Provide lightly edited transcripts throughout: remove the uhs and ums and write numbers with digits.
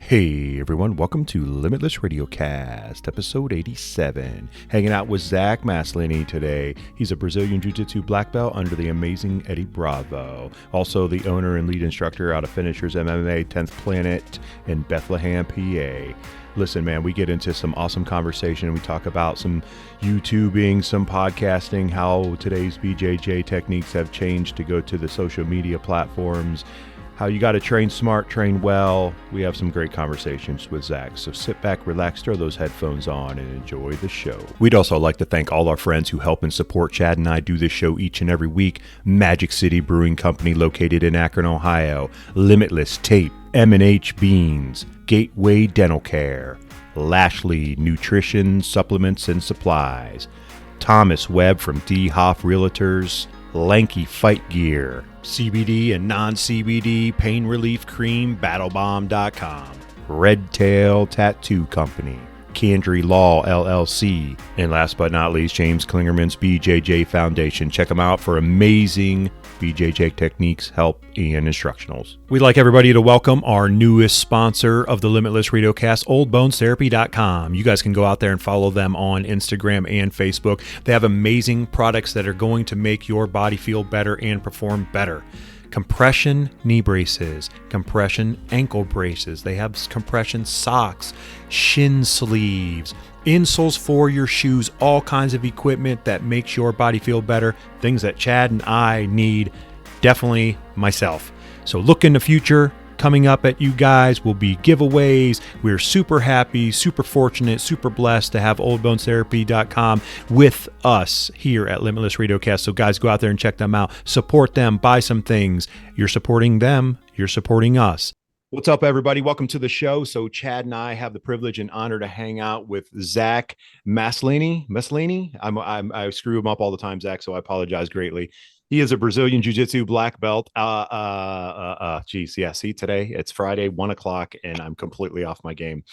Hey everyone, welcome to LimitLess Radiocast, episode 87. Hanging out with Zach Maslany today. He's a Brazilian Jiu-Jitsu black belt under the amazing Eddie Bravo. Also the owner and lead instructor out of Finishers MMA, 10th Planet in Bethlehem PA. Listen, man, we get into some awesome conversation. We talk about some YouTubing, some podcasting, how today's BJJ techniques have changed to go to the social media platforms, how you got to train smart, train well. We have some great conversations with Zach. So sit back, relax, throw those headphones on, and enjoy the show. We'd also like to thank all our friends who help and support Chad and I do this show each and every week. Magic City Brewing Company located in Akron, Ohio. LimitLess Tape, M&H Beans, Gateway Dental Care, Lashley Nutrition, Supplements and Supplies, Thomas Webb from DeHoff Realtors, Lanky Fight Gear, CBD and non-CBD Pain Relief Cream, BattleBomb.com, Red Tail Tattoo Company, Candry Law LLC, and last but not least, James Klingerman's BJJ Foundation. Check them out for amazing BJJ techniques, help, and instructionals. We'd like everybody to welcome our newest sponsor of the Limitless Radiocast, OldBonesTherapy.com. You guys can go out there and follow them on Instagram and Facebook. They have amazing products that are going to make your body feel better and perform better. Compression knee braces, compression ankle braces. They have compression socks, shin sleeves, insoles for your shoes, all kinds of equipment that makes your body feel better. Things that Chad and I need, definitely myself. So look in the future. Coming up at you guys will be giveaways. We're super happy, super fortunate, super blessed to have OldBonesTherapy.com with us here at Limitless Radiocast. So guys, go out there and check them out. Support them. Buy some things. You're supporting them. You're supporting us. What's up, everybody? Welcome to the show. So Chad and I have the privilege and honor to hang out with Zach Maslany. I screw him up all the time, Zach, so I apologize greatly. He is a Brazilian Jiu-Jitsu black belt. See, today it's Friday, 1:00, and I'm completely off my game.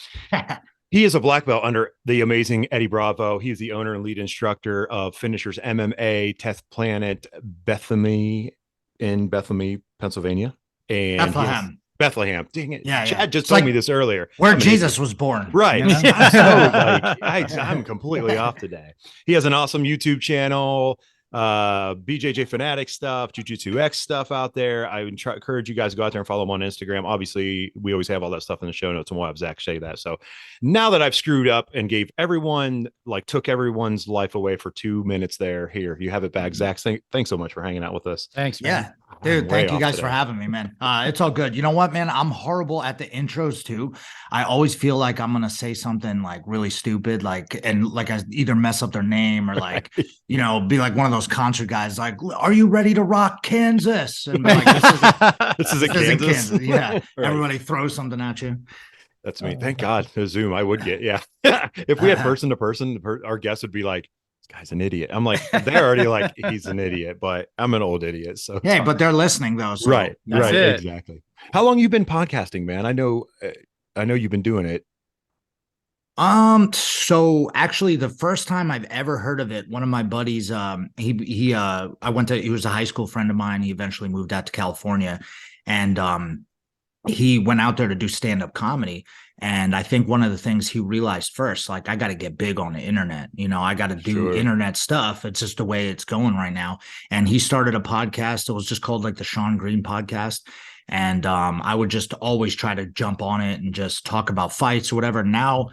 He is a black belt under the amazing Eddie Bravo. He is the owner and lead instructor of Finishers MMA, 10th Planet, Bethlehem in Bethlehem, Pennsylvania. And Bethlehem. Dang it. Yeah, Chad just told me this earlier. Where Jesus was born. Right. You know? I'm completely off today. He has an awesome YouTube channel. BJJ fanatic stuff, Jiu-Jitsu X stuff out there. I would encourage you guys to go out there and follow him on Instagram. Obviously, we always have all that stuff in the show notes, and we'll have Zach say that. So now that I've screwed up and took everyone's life away for 2 minutes there, here, you have it back. Zach, thanks so much for hanging out with us. Thanks, man. Yeah. Dude, thank you guys for having me, man. It's all good. You know what, man? I'm horrible at the intros too. I always feel like I'm gonna say something like really stupid, I either mess up their name or be like one of those concert guys, like, "Are you ready to rock Kansas?" And be like, this is Kansas. Yeah, right. Everybody throws something at you. That's me. Thank God for Zoom. I would get If we had person to person, our guest would be like, guy's an idiot. I'm like, they're already like, he's an idiot, but I'm an old idiot. So yeah, but they're listening though. So right. Exactly. How long you been podcasting, man? I know you've been doing it. So actually the first time I've ever heard of it, one of my buddies, he was a high school friend of mine. He eventually moved out to California, and he went out there to do stand-up comedy. And I think one of the things he realized first, like, I got to get big on the internet. I got to do internet stuff. It's just the way it's going right now. And he started a podcast. It was just called the Sean Green podcast. And I would just always try to jump on it and just talk about fights or whatever. Now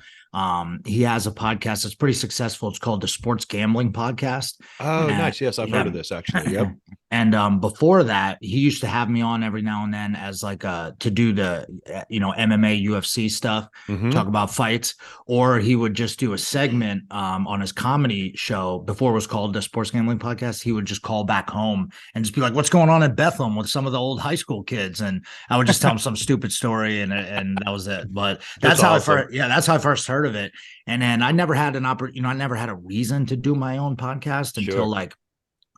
he has a podcast that's pretty successful. It's called the Sports Gambling Podcast. Oh, nice. Yes, I've heard of this actually. Yep. And before that, he used to have me on every now and then as to do the MMA, UFC stuff, talk about fights, or he would just do a segment on his comedy show before it was called the Sports Gambling Podcast. He would just call back home and just be like, "What's going on in Bethlehem with some of the old high school kids?" And I would just tell him some stupid story, and that was it. But that's how awesome. That's how I first heard of it. And then I never had I never had a reason to do my own podcast until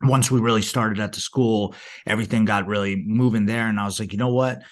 once we really started at the school, everything got really moving there. And I was like, you know what?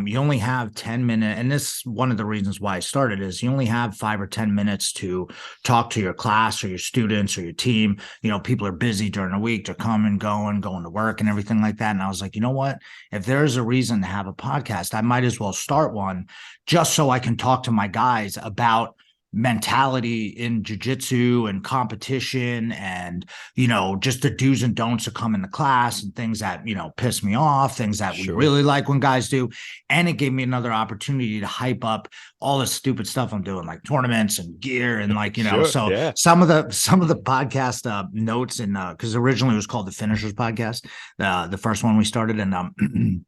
you only have 10 minutes. And this, one of the reasons why I started is you only have 5 or 10 minutes to talk to your class or your students or your team. You know, people are busy during the week. They're coming, going to work and everything like that. And I was like, you know what? If there's a reason to have a podcast, I might as well start one just so I can talk to my guys about mentality in jiu-jitsu and competition and, you know, just the do's and don'ts that come into class and things that, you know, piss me off, things that we really like when guys do. And it gave me another opportunity to hype up all the stupid stuff I'm doing, like tournaments and gear and like, you know, some of the podcast notes and because originally it was called the Finishers podcast, the first one we started, and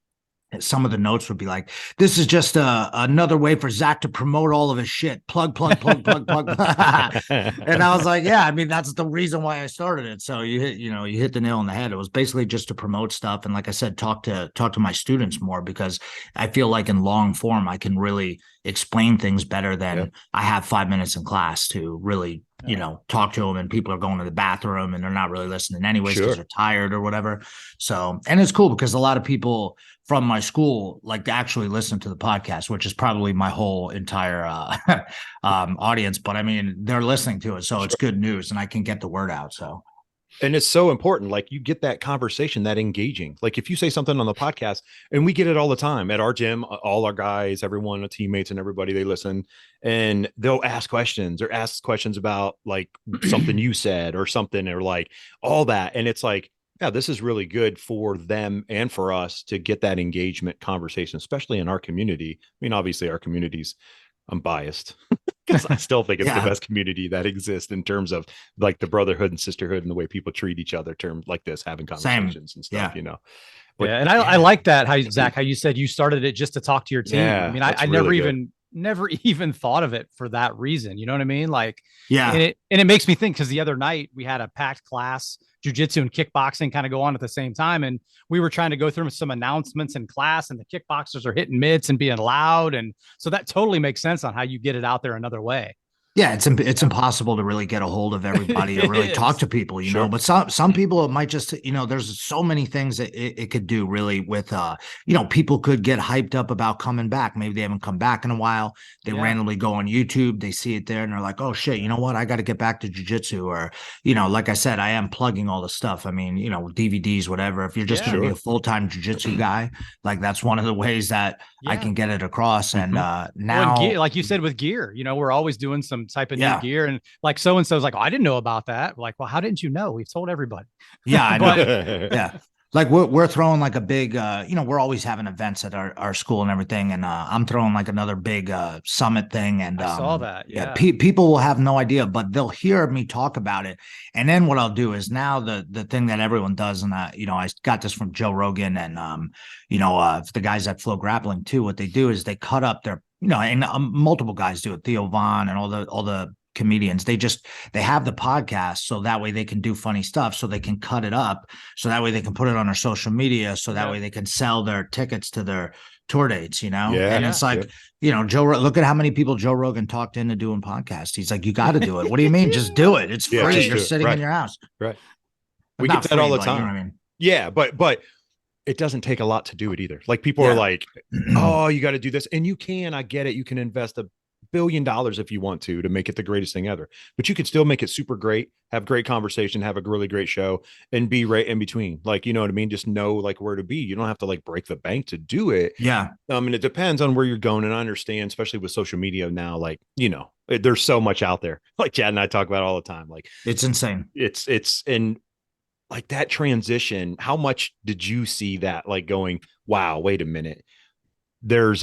some of the notes would be like, this is just another way for Zach to promote all of his shit. Plug. And I was like, yeah, I mean, that's the reason why I started it. So you hit the nail on the head. It was basically just to promote stuff. And like I said, talk to my students more, because I feel like in long form, I can really explain things better than I have 5 minutes in class to really, you know, talk to them, and people are going to the bathroom and they're not really listening anyways because they're tired or whatever. So, and it's cool because a lot of people from my school like to actually listen to the podcast, which is probably my whole entire audience. But I mean, they're listening to it, so it's good news, and I can get the word out. So, and it's so important. Like, you get that conversation, that engaging. Like, if you say something on the podcast, and we get it all the time at our gym, all our guys, everyone, the teammates and everybody, they listen, and they'll ask questions or ask questions about like something you said or something, or like all that. And it's like, yeah, this is really good for them and for us to get that engagement conversation, especially in our community. I mean, obviously our communities, I'm biased because I still think it's the best community that exists in terms of like the brotherhood and sisterhood and the way people treat each other, terms like this, having conversations and stuff, you know. But, and I like that, how Zach, how you said you started it just to talk to your team. I mean, I never even thought of it for that reason. You know what I mean? Like, and it makes me think, because the other night we had a packed class, jiu-jitsu and kickboxing kind of go on at the same time. And we were trying to go through some announcements in class, and the kickboxers are hitting mitts and being loud. And so that totally makes sense on how you get it out there another way. Yeah, it's impossible to really get a hold of everybody or really talk to people, you know, but some people, it might just, you know, there's so many things that it could do really with, you know, people could get hyped up about coming back. Maybe they haven't come back in a while. They randomly go on YouTube, they see it there and they're like, oh shit, you know what? I got to get back to jiu-jitsu. Or, you know, like I said, I am plugging all the stuff. I mean, you know, DVDs, whatever. If you're just going to be a full-time jiu-jitsu guy, like that's one of the ways that I can get it across. And now, like you said, with gear, you know, we're always doing some type of new gear, and like so-and-so's like, oh, I didn't know about that. Like, well, how didn't you know? We've told everybody. Yeah, I know. Like we're throwing like a big, you know, we're always having events at our school and everything. And I'm throwing like another big summit thing. And I saw that. People will have no idea, but they'll hear me talk about it. And then what I'll do is now the thing that everyone does, and you know, I got this from Joe Rogan and, you know, the guys at Flow Grappling too, what they do is they cut up their, you know, and multiple guys do it, Theo Vaughn and all the comedians, they have the podcast so that way they can do funny stuff, so they can cut it up, so that way they can put it on their social media, so that way they can sell their tickets to their tour dates, you know. And it's like, you know, look at how many people Joe Rogan talked into doing podcasts. He's like, you got to do it. What do you mean? Just do it. It's free. You're sitting in your house. We get that all the time. You know what I mean? Yeah, but it doesn't take a lot to do it either. Like, people are like, oh, you got to do this, and you can. I get it. You can invest $1 billion if you want to make it the greatest thing ever, but you could still make it super great, have great conversation, have a really great show, and be right in between. Like, you know what I mean? Just know like where to be. You don't have to like break the bank to do it. And it depends on where you're going. And I understand, especially with social media now, like, you know, there's so much out there. Like Chad and I talk about all the time. Like, it's insane. It's and like that transition, how much did you see that like going, wow, wait a minute. There's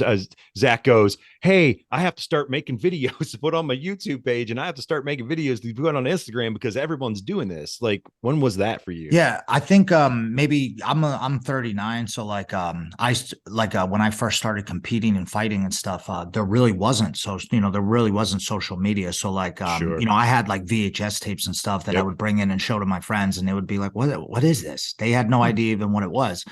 Zach goes, hey, I have to start making videos to put on my YouTube page, and I have to start making videos to put on Instagram because everyone's doing this. Like, when was that for you? Yeah, I think maybe I'm 39, so like when I first started competing and fighting and stuff, there really wasn't social media. So like you know, I had like VHS tapes and stuff that I would bring in and show to my friends, and they would be like, what is this? They had no idea even what it was.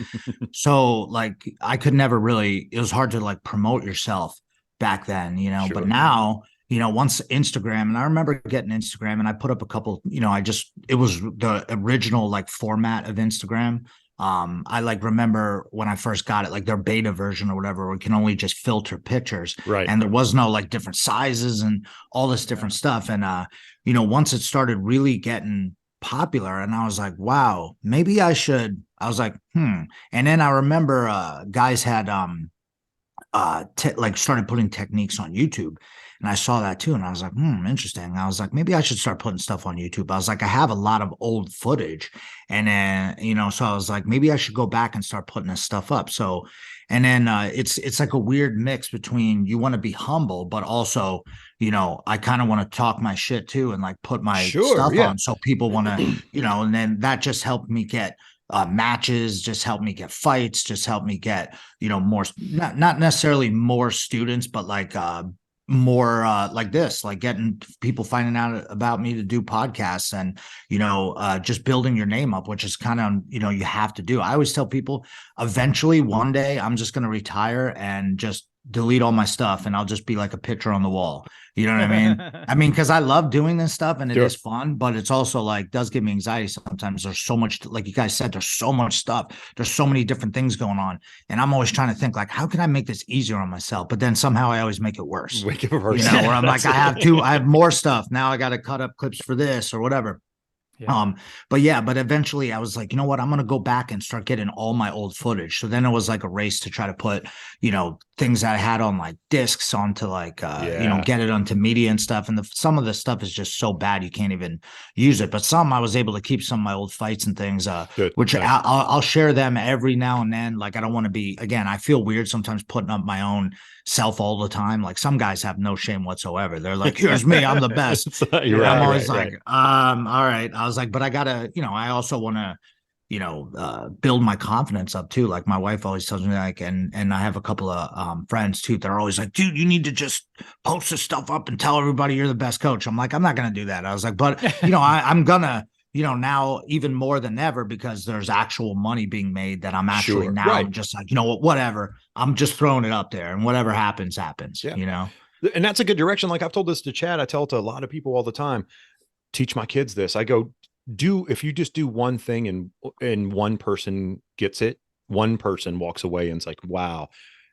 So like I could never really, it was hard to like promote yourself back then, you know. But now, you know, once Instagram, and I remember getting Instagram, and I put up a couple, you know, it was the original like format of Instagram I like remember when I first got it, like their beta version or whatever, where we can only just filter pictures. Right. And there was no like different sizes and all this different stuff. And, you know, once it started really getting popular and I was like, wow, maybe I should, I was like, And then I remember, guys had, like started putting techniques on YouTube. And I saw that too. And I was like, interesting. I was like, maybe I should start putting stuff on YouTube. I was like, I have a lot of old footage. And then, you know, so I was like, maybe I should go back and start putting this stuff up. So, and then it's like a weird mix between you want to be humble, but also, you know, I kind of want to talk my shit too and like put my stuff on. So people want to, you know, and then that just helped me get matches, just helped me get fights, just helped me get, you know, more, not necessarily more students, but like more like this, like getting people finding out about me to do podcasts and, you know, just building your name up, which is kind of, you know, you have to do. I always tell people eventually one day I'm just going to retire and just delete all my stuff and I'll just be like a picture on the wall. You know what I mean? Because I love doing this stuff and it is fun, but it's also like does give me anxiety sometimes. There's so much, like you guys said, there's so much stuff. There's so many different things going on. And I'm always trying to think like, how can I make this easier on myself? But then somehow I always make it worse. You know, where I'm like, I have more stuff. Now I got to cut up clips for this or whatever. Yeah. But eventually I was like, you know what, I'm going to go back and start getting all my old footage. So then it was like a race to try to put, you know, things that I had on like discs onto like, you know, get it onto media and stuff. And some of the stuff is just so bad, you can't even use it. But some I was able to keep some of my old fights and things, which I'll share them every now and then. Like, I don't want to be, again, I feel weird sometimes putting up my own self all the time. Like some guys have no shame whatsoever. They're like, here's me, I'm the best. I'm always all right. I was like, but I gotta, you know, I also want to, you know, build my confidence up too. Like my wife always tells me like, and I have a couple of friends too that are always like, dude, you need to just post this stuff up and tell everybody you're the best coach. I'm like, I'm not gonna do that. I was like, but you know, I'm gonna, you know, now even more than ever, because there's actual money being made that I'm actually I'm just like, you know what, whatever. I'm just throwing it up there and whatever happens, you know? And that's a good direction. Like I've told this to Chad, I tell it to a lot of people all the time, teach my kids this. I go, if you just do one thing and one person gets it, one person walks away and it's like, wow,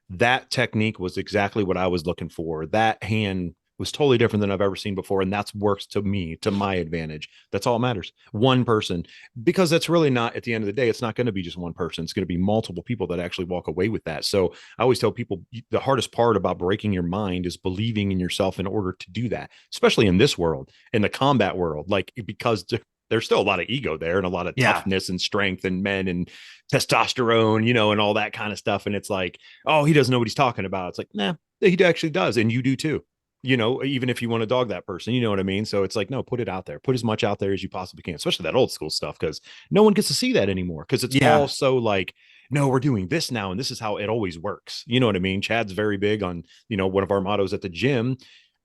that technique was exactly what I was looking for. That hand was totally different than I've ever seen before. And that's works to me, to my advantage. That's all that matters. One person, because that's really not, at the end of the day, it's not going to be just one person. It's going to be multiple people that actually walk away with that. So I always tell people the hardest part about breaking your mind is believing in yourself in order to do that, especially in this world, in the combat world, like, because there's still a lot of ego there and a lot of toughness and strength and men and testosterone, you know, and all that kind of stuff. And it's like, oh, he doesn't know what he's talking about. It's like, nah, he actually does. And you do too. You know, even if you want to dog that person, you know what I mean? So it's like, no, put it out there, put as much out there as you possibly can, especially that old school stuff, because no one gets to see that anymore. Because it's all so like, no, we're doing this now. And this is how it always works. You know what I mean? Chad's very big on, you know, one of our mottos at the gym,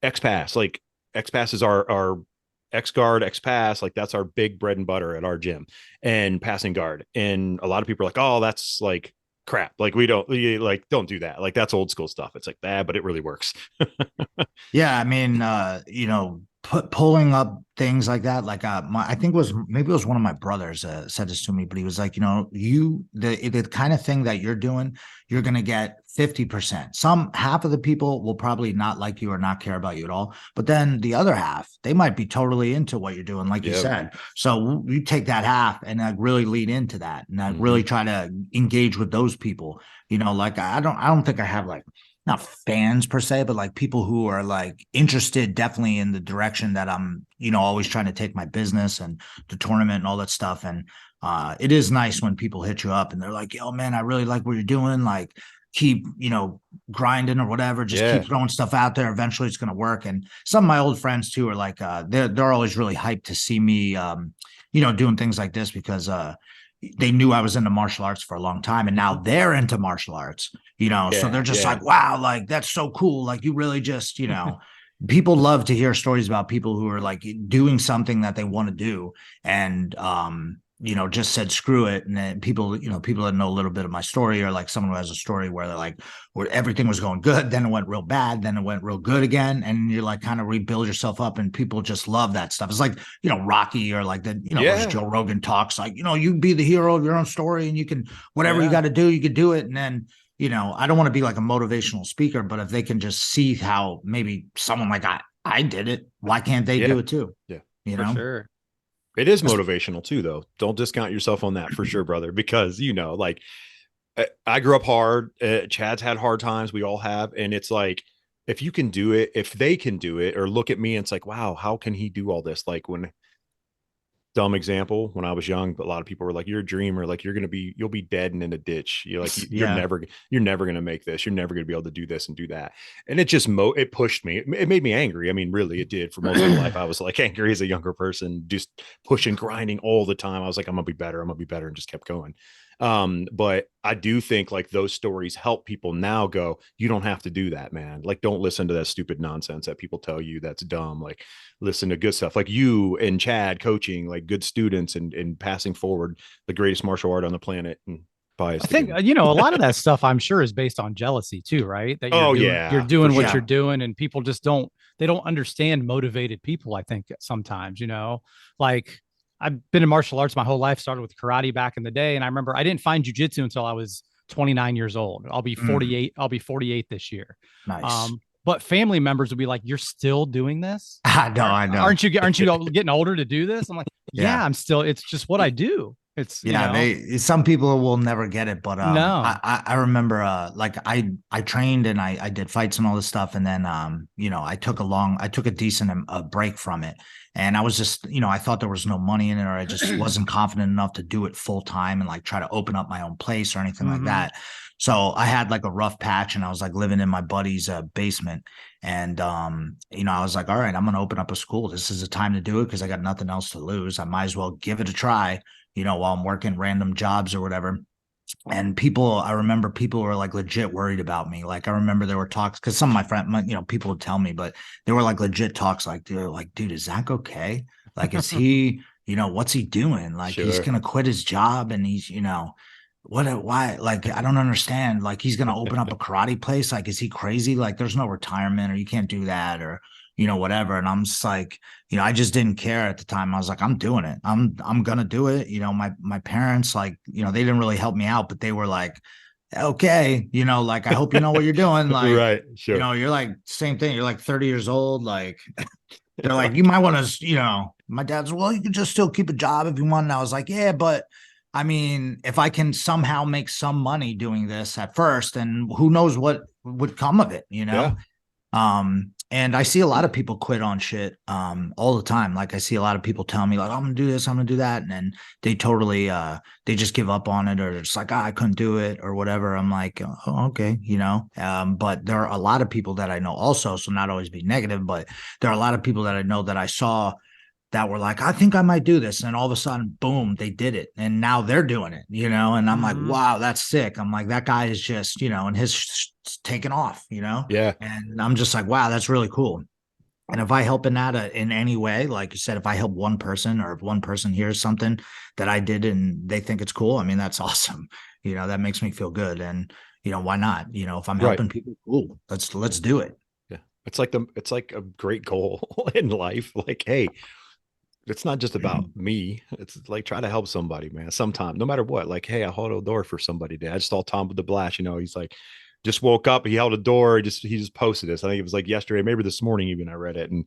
X-Pass. Like X-Pass is our X-Guard, X-Pass. Like that's our big bread and butter at our gym, and passing guard. And a lot of people are like, oh, that's like crap. Like we don't do that. Like that's old school stuff. It's like that, but it really works. Yeah. I mean, you know, pulling up things like that. Like, I think it was one of my brothers said this to me, but he was like, you know, the kind of thing that you're doing, you're going to get 50%. Half of the people will probably not like you or not care about you at all. But then the other half, they might be totally into what you're doing, like you said. So you take that half and really lead into that and really try to engage with those people. You know, like I don't think I have like, not fans per se, but like people who are like interested definitely in the direction that I'm, you know, always trying to take my business and the tournament and all that stuff. And it is nice when people hit you up and they're like, yo, man, I really like what you're doing. Like keep, you know, grinding or whatever, just keep throwing stuff out there. Eventually it's going to work. And some of my old friends too are like, they're always really hyped to see me, you know, doing things like this because, they knew I was into martial arts for a long time and now they're into martial arts, you know, so they're just like, wow, like that's so cool. Like you really just, you know, people love to hear stories about people who are like doing something that they want to do. And, just said screw it, and then people that know a little bit of my story, or like someone who has a story where they're like, where everything was going good, then it went real bad, then it went real good again, and you like kind of rebuild yourself up, and people just love that stuff. It's like Rocky, or like those Joe Rogan talks, like you be the hero of your own story, and you can whatever you got to do, you could do it. And then I don't want to be like a motivational speaker, but if they can just see how maybe someone like I did it, why can't they do it too? Yeah, for sure. It is motivational too, though. Don't discount yourself on that for sure, brother, because, like I grew up hard. Chad's had hard times. We all have. And it's like, if you can do it, if they can do it, or look at me and it's like, wow, how can he do all this? Like dumb example, when I was young, but a lot of people were like, you're a dreamer. Like you'll be dead and in a ditch. You're like, you're never going to make this. You're never going to be able to do this and do that. And it just, it pushed me. It made me angry. I mean, really it did. For most of my life, I was like angry as a younger person, just pushing, grinding all the time. I was like, I'm gonna be better. And just kept going. But I do think like those stories help people now go, you don't have to do that, man. Like, don't listen to that stupid nonsense that people tell you that's dumb. Like, listen to good stuff, like you and Chad coaching, like good students and passing forward the greatest martial art on the planet. And I think, a lot of that stuff I'm sure is based on jealousy too, right? That you're doing what you're doing, and people just don't understand motivated people. I think sometimes, like, I've been in martial arts my whole life, started with karate back in the day. And I remember I didn't find jujitsu until I was 29 years old. I'll be 48. I'll be 48 this year. Nice. But family members would be like, you're still doing this? I know. Aren't you getting older to do this? I'm like, yeah, I'm still, it's just what I do. It's some people will never get it, but no. I remember like I trained and I did fights and all this stuff, and then I took a decent break from it, and I was just I thought there was no money in it, or I just wasn't confident enough to do it full time and like try to open up my own place or anything like that. So I had like a rough patch, and I was like living in my buddy's basement, and I was like, all right, I'm gonna open up a school. This is the time to do it because I got nothing else to lose. I might as well give it a try. While I'm working random jobs or whatever. And I remember people were like legit worried about me. Like I remember there were talks, because some of my friends, people would tell me, but they were like legit talks. Like they're like, dude, is Zach okay? Like, is he, what's he doing? Like he's gonna quit his job, and he's, why? Like I don't understand. Like he's gonna open up a karate place. Like is he crazy? Like there's no retirement, or you can't do that, or whatever. And I'm just like, I just didn't care at the time. I was like, I'm doing it. I'm gonna do it. My parents, like, they didn't really help me out, but they were like, okay, like I hope you know what you're doing. Like, right, sure. You're like same thing. You're like 30 years old. Like they're like, you might want to, my dad's, well, you can just still keep a job if you want. And I was like, yeah, but I mean, if I can somehow make some money doing this at first, and who knows what would come of it, Yeah. And I see a lot of people quit on shit all the time. Like I see a lot of people telling me like, I'm gonna do this, I'm gonna do that, and then they totally they just give up on it, or it's like, I couldn't do it or whatever. I'm like, oh, okay, but there are a lot of people that I know also, so not always be negative, but there are a lot of people that I know that I saw that were like, I think I might do this. And all of a sudden, boom, they did it. And now they're doing it, and I'm like, wow, that's sick. I'm like, that guy is just, and his taken off, Yeah. And I'm just like, wow, that's really cool. And if I help in that in any way, like you said, if I help one person, or if one person hears something that I did and they think it's cool, I mean, that's awesome. That makes me feel good. And, why not? If I'm helping people, cool, let's do it. Yeah. It's like a great goal in life. Like, hey, it's not just about me. It's like, try to help somebody, man. Sometime, no matter what. Like, hey, I held a door for somebody today. I just saw Tom with the Blash. He's like, just woke up. He held a door. He just posted this. I think it was like yesterday, maybe this morning. Even I read it, and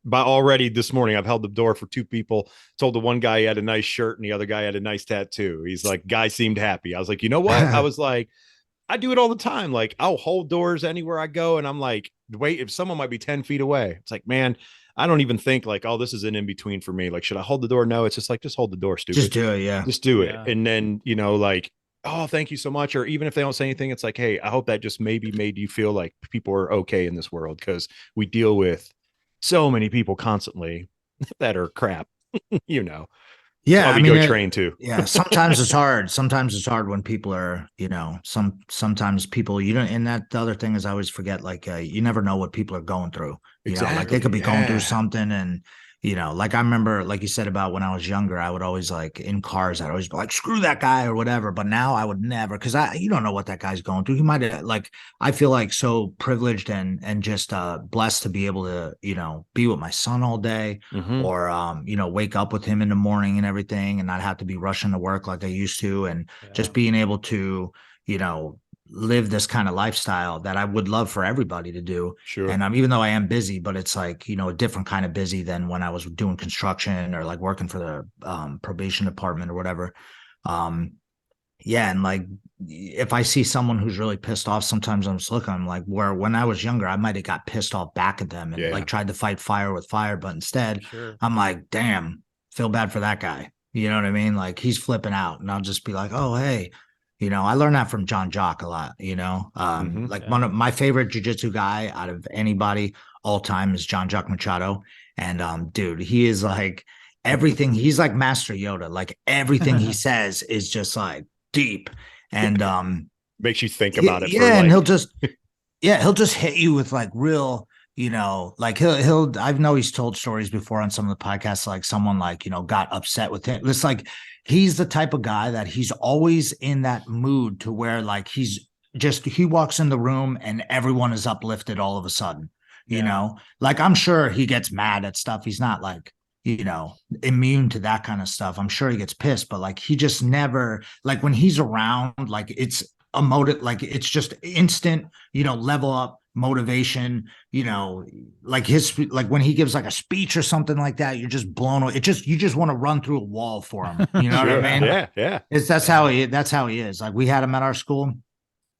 by already this morning, I've held the door for two people. Told the one guy he had a nice shirt, and the other guy had a nice tattoo. He's like, guy seemed happy. I was like, you know what? I was like, I do it all the time. Like, I'll hold doors anywhere I go, and I'm like, wait, if someone might be 10 feet away, it's like, man. I don't even think like, oh, this is an in-between for me. Like, should I hold the door? No, it's just like, just hold the door, stupid. Just do it. Yeah. Just do it. And then, like, oh, thank you so much. Or even if they don't say anything, it's like, hey, I hope that just maybe made you feel like people are okay in this world, because we deal with so many people constantly that are crap, Yeah, I mean, go train too. Yeah, sometimes it's hard. Sometimes it's hard when people are, sometimes people, and that the other thing is I always forget, like, you never know what people are going through. Exactly. Like they could be going through something, and like I remember, like you said about when I was younger, I would always like in cars, I'd always be like, screw that guy or whatever. But now I would never, because you don't know what that guy's going through. He might have like, I feel like so privileged and just blessed to be able to, be with my son all day or, wake up with him in the morning and everything and not have to be rushing to work like I used to. And just being able to, live this kind of lifestyle that I would love for everybody to do. Sure. And even though I am busy, but it's like, a different kind of busy than when I was doing construction or like working for the probation department or whatever. And like, if I see someone who's really pissed off, sometimes I'm just looking, I'm like, where when I was younger, I might've got pissed off back at them and like tried to fight fire with fire. But instead I'm like, damn, feel bad for that guy. You know what I mean? Like he's flipping out and I'll just be like, oh, hey, I learned that from John Jock a lot, one of my favorite jiu-jitsu guy out of anybody all time is John Jock Machado. And dude, he is like everything. He's like Master Yoda. Like everything he says is just like deep and makes you think about it. And he'll just hit you with like real, like I know he's told stories before on some of the podcasts, like someone like, got upset with him. It's like, he's the type of guy that he's always in that mood to where like he walks in the room and everyone is uplifted all of a sudden, like I'm sure he gets mad at stuff. He's not like, immune to that kind of stuff. I'm sure he gets pissed, but like, he just never, like when he's around, like it's emotive, like it's just instant, level up motivation, like like when he gives like a speech or something like that, you're just blown away. You just want to run through a wall for him. You know what I mean? Yeah. That's how he is. Like we had him at our school.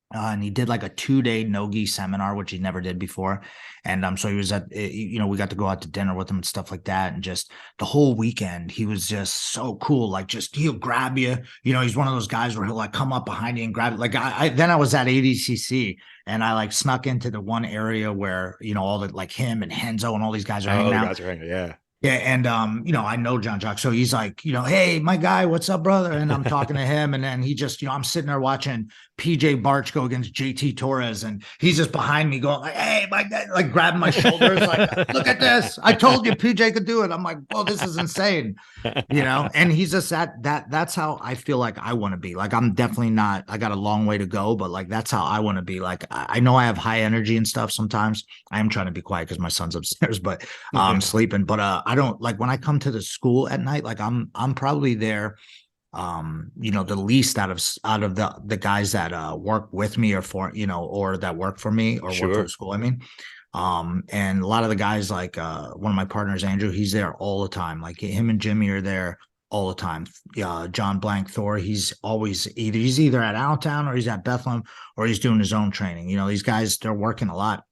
And he did like a 2-day no-gi seminar, which he never did before. And so he was at, we got to go out to dinner with him and stuff like that. And just the whole weekend, he was just so cool. Like just, he'll grab you, he's one of those guys where he'll like come up behind you and grab it. Like then I was at ADCC and I like snuck into the one area where, all the like him and Henzo and all these guys are hanging out. Yeah. And, I know John Jock. So he's like, hey, my guy, what's up, brother? And I'm talking to him. And then he just, I'm sitting there watching PJ Barch go against JT Torres. And he's just behind me going like, hey, my guy, like grabbing my shoulders, like, look at this. I told you PJ could do it. I'm like, whoa, this is insane. And he's just that's how I feel like I want to be. Like, I'm definitely not, I got a long way to go, but like, that's how I want to be. Like, I know I have high energy and stuff. Sometimes I am trying to be quiet because my son's upstairs, but I'm sleeping, but, I don't like when I come to the school at night, like I'm probably there, the least out of the guys that work with me or for, or that work for me or work for the school. I mean, and a lot of the guys like one of my partners, Andrew, he's there all the time. Like him and Jimmy are there all the time. John Blank Thor, he's either at Allentown or he's at Bethlehem or he's doing his own training. These guys, they're working a lot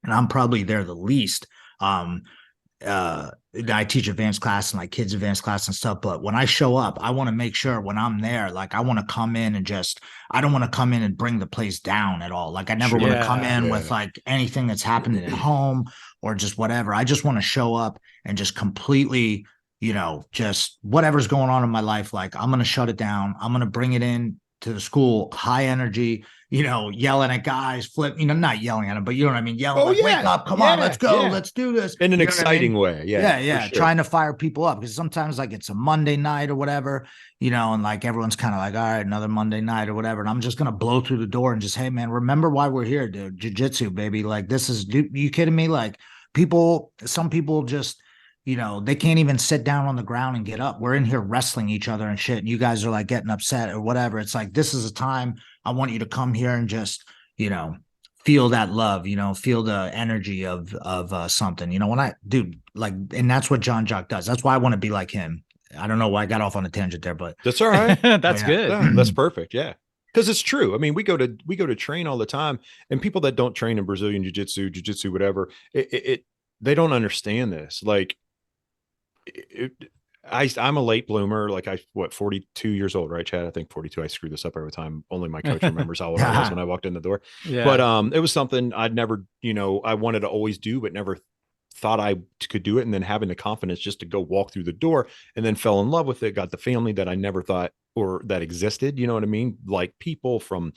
and I'm probably there the least. I teach advanced class and like kids advanced class and stuff. But when I show up, I want to make sure when I'm there, like I want to come in and I don't want to come in and bring the place down at all. Like I never want to come in with like anything that's happening at home or just whatever. I just want to show up and just completely, just whatever's going on in my life. Like I'm going to shut it down. I'm going to bring it in to the school, high energy, yelling at guys, not yelling at them, but you know what I mean? Yelling, wake up, come on, let's go, let's do this. In an exciting way. Yeah. Sure. Trying to fire people up because sometimes like it's a Monday night or whatever, and like everyone's kind of like, all right, another Monday night or whatever. And I'm just going to blow through the door and just, hey man, remember why we're here, dude. Jiu-jitsu, baby. Like this is, you kidding me? Like some people just, they can't even sit down on the ground and get up. We're in here wrestling each other and shit. And you guys are like getting upset or whatever. It's like, this is a time I want you to come here and just, feel that love, feel the energy of something, and that's what John Jock does. That's why I want to be like him. I don't know why I got off on a tangent there, but that's all right. That's good. Yeah, that's perfect. Yeah. Because it's true. I mean, we go to train all the time, and people that don't train in Brazilian jiu-jitsu, whatever, they don't understand this. Like, I'm a late bloomer. Like 42 years old, right, Chad? I think 42. I screw this up every time. Only my coach remembers how old I was when I walked in the door. Yeah. But it was something I'd never, I wanted to always do, but never thought I could do it. And then having the confidence just to go walk through the door and then fell in love with it, got the family that I never thought or that existed. You know what I mean? Like people from,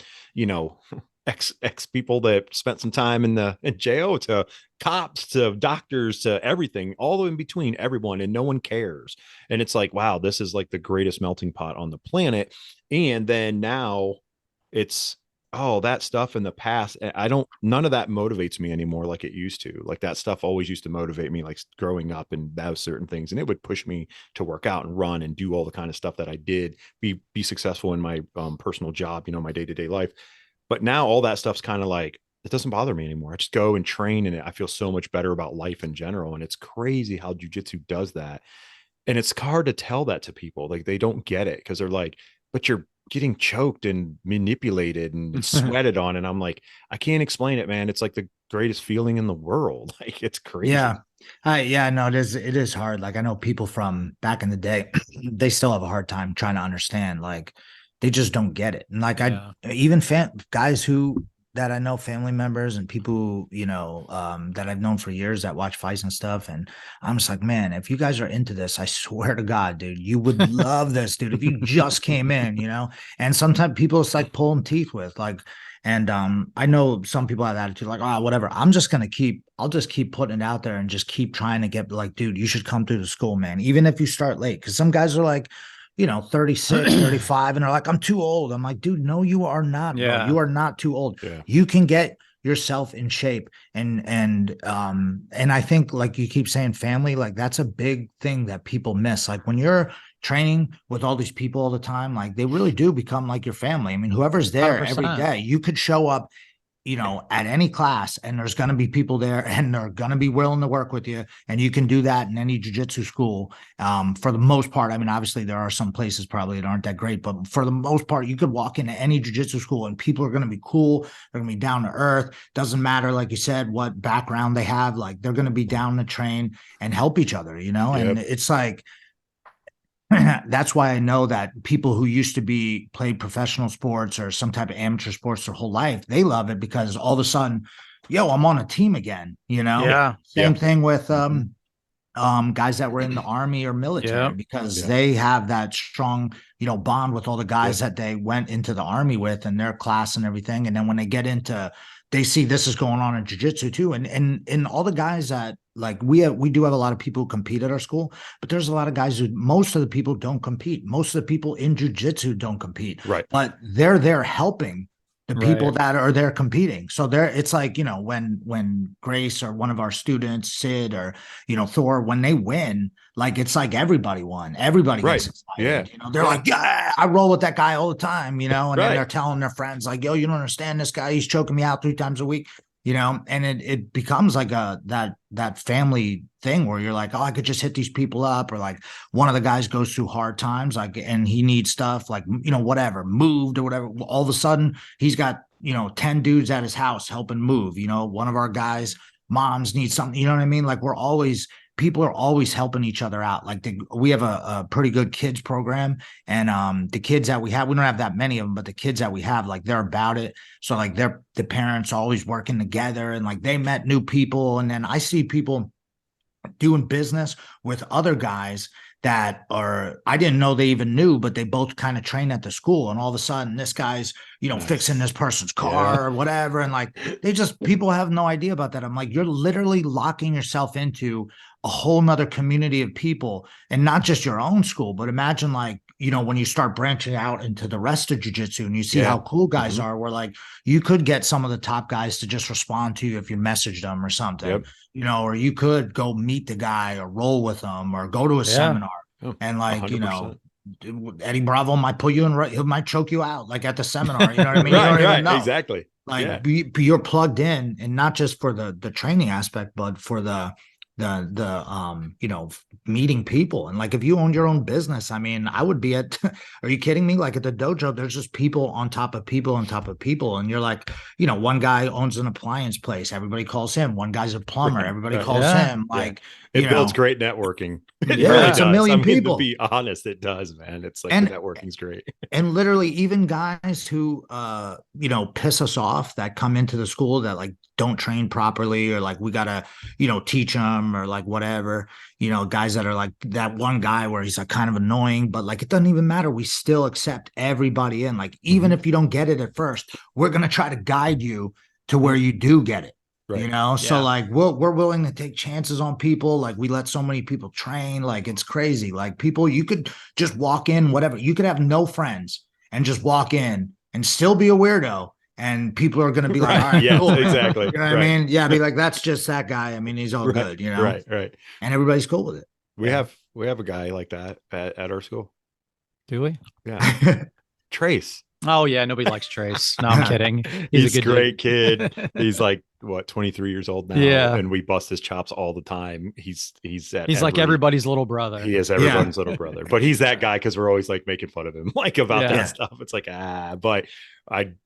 ex people that spent some time in jail, to cops, to doctors, to everything, all in between, everyone, and no one cares. And it's like, wow, this is like the greatest melting pot on the planet. And then now it's, oh, that stuff in the past, none of that motivates me anymore like it used to. Like that stuff always used to motivate me, like growing up and those certain things. And it would push me to work out and run and do all the kind of stuff that I did, be successful in my personal job, my day-to-day life. But now all that stuff's kind of like, it doesn't bother me anymore. I just go and train, and I feel so much better about life in general. And it's crazy how jujitsu does that. And it's hard to tell that to people. Like they don't get it because they're like, but you're getting choked and manipulated and sweated on. And I'm like, I can't explain it, man. It's like the greatest feeling in the world. Like it's crazy. Yeah. No, it is hard. Like I know people from back in the day, they still have a hard time trying to understand. Like they just don't get it. And like even guys that I know, family members and people, that I've known for years that watch fights and stuff. And I'm just like, man, if you guys are into this, I swear to God, dude, you would love this, dude. If you just came in, and sometimes people it's like pulling teeth with like, and I know some people have attitude like, oh, whatever. I'll just keep putting it out there and just keep trying to get like, dude, you should come through the school, man. Even if you start late, because some guys are like, 36, 35, and they're like, I'm too old. I'm like, dude, no, you are not, bro. You are not too old. Yeah. You can get yourself in shape. And I think like you keep saying family, like that's a big thing that people miss. Like when you're training with all these people all the time, like they really do become like your family. I mean, whoever's there 100%. Every day, you could show up at any class and there's going to be people there and they're going to be willing to work with you. And you can do that in any jiu-jitsu school. For the most part, I mean, obviously there are some places probably that aren't that great, but for the most part, you could walk into any jiu-jitsu school and people are going to be cool. They're going to be down to earth. Doesn't matter, like you said, what background they have, like they're going to be down to train and help each other, and it's like, that's why I know that people who used to played professional sports or some type of amateur sports their whole life, they love it because all of a sudden, I'm on a team again, Yeah. Same thing with guys that were in the army or military because they have that strong, bond with all the guys that they went into the army with and their class and everything. And then when they get into, they see this is going on in jiu-jitsu too. And all the guys that like we do have a lot of people who compete at our school, but there's a lot of guys most of the people don't compete. Most of the people in jiu-jitsu don't compete, right? But they're there helping the people that are there competing. So it's like, when Grace or one of our students, Sid or, Thor, when they win, like, it's like everybody won. Everybody gets excited. Yeah. They're like, yeah, I roll with that guy all the time, and then they're telling their friends like, yo, you don't understand this guy. He's choking me out 3 times a week, and it becomes like that family thing where you're like, oh, I could just hit these people up, or like one of the guys goes through hard times, like, and he needs stuff like, whatever, moved or whatever. All of a sudden he's got, 10 dudes at his house helping move, one of our guys' moms needs something, you know what I mean? Like people are always helping each other out. Like we have a pretty good kids program, and the kids that we don't have that many of them, but the kids that we have, like they're about it. So like the parents are always working together, and like they met new people. And then I see people doing business with other guys that I didn't know they even knew, but they both kind of train at the school. And all of a sudden this guy's, fixing this person's car or whatever. And like, people have no idea about that. I'm like, you're literally locking yourself into a whole nother community of people, and not just your own school, but imagine like, when you start branching out into the rest of jiu-jitsu and you see how cool guys are, where like you could get some of the top guys to just respond to you if you messaged them or something, or you could go meet the guy or roll with them or go to a seminar. And like, 100%. Eddie Bravo might put you in, he might choke you out like at the seminar. You know what I mean? Right. Exactly. Like you're plugged in, and not just for the training aspect, but for the meeting people. And like, if you owned your own business, I mean, I would be at, are you kidding me? Like at the dojo, there's just people on top of people on top of people. And you're like, one guy owns an appliance place. Everybody calls him. One guy's a plumber. Everybody calls him. Like, it builds great netting. It really does. It's a million people. To be honest, it does, man. It's like the networking's great. And literally even guys who, piss us off, that come into the school that like don't train properly, or like we gotta, teach them, or like whatever, guys that are like that one guy where he's like kind of annoying, but like it doesn't even matter. We still accept everybody in. Like, even if you don't get it at first, we're gonna try to guide you to where you do get it. Right. So like we're willing to take chances on people. Like, we let so many people train. Like, it's crazy. Like, people, you could just walk in, whatever. You could have no friends and just walk in and still be a weirdo. And people are going to be like, all right, yeah, cool. Exactly. You know what I mean? Yeah. Be like, that's just that guy. I mean, he's all good, Right. And everybody's cool with it. We have a guy like that at our school. Do we? Yeah. Trace. Oh yeah, nobody likes Trace. No, I'm kidding. He's a great kid. He's like 23 years old now. Yeah, and we bust his chops all the time. He's like everybody's little brother. He is everyone's little brother. But he's that guy because we're always like making fun of him, like about that stuff. It's like but I'd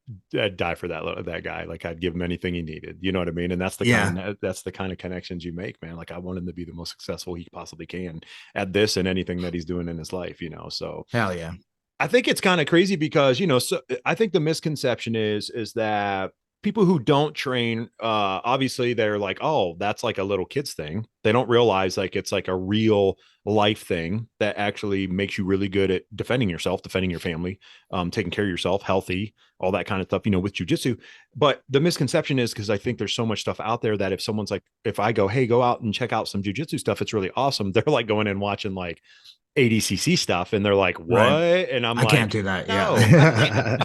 die for that guy. Like, I'd give him anything he needed. You know what I mean? And that's the kind of connections you make, man. Like, I want him to be the most successful he possibly can at this and anything that he's doing in his life. So hell yeah. I think it's kind of crazy because, so I think the misconception is that people who don't train, obviously they're like, oh, that's like a little kid's thing. They don't realize like it's like a real life thing that actually makes you really good at defending yourself, defending your family, taking care of yourself, healthy, all that kind of stuff, with jujitsu. But the misconception is, because I think there's so much stuff out there that if someone's like, if I go, hey, go out and check out some jujitsu stuff, it's really awesome. They're like going and watching like ADCC stuff, and they're like, what? Right. And I can't do that. No, yeah.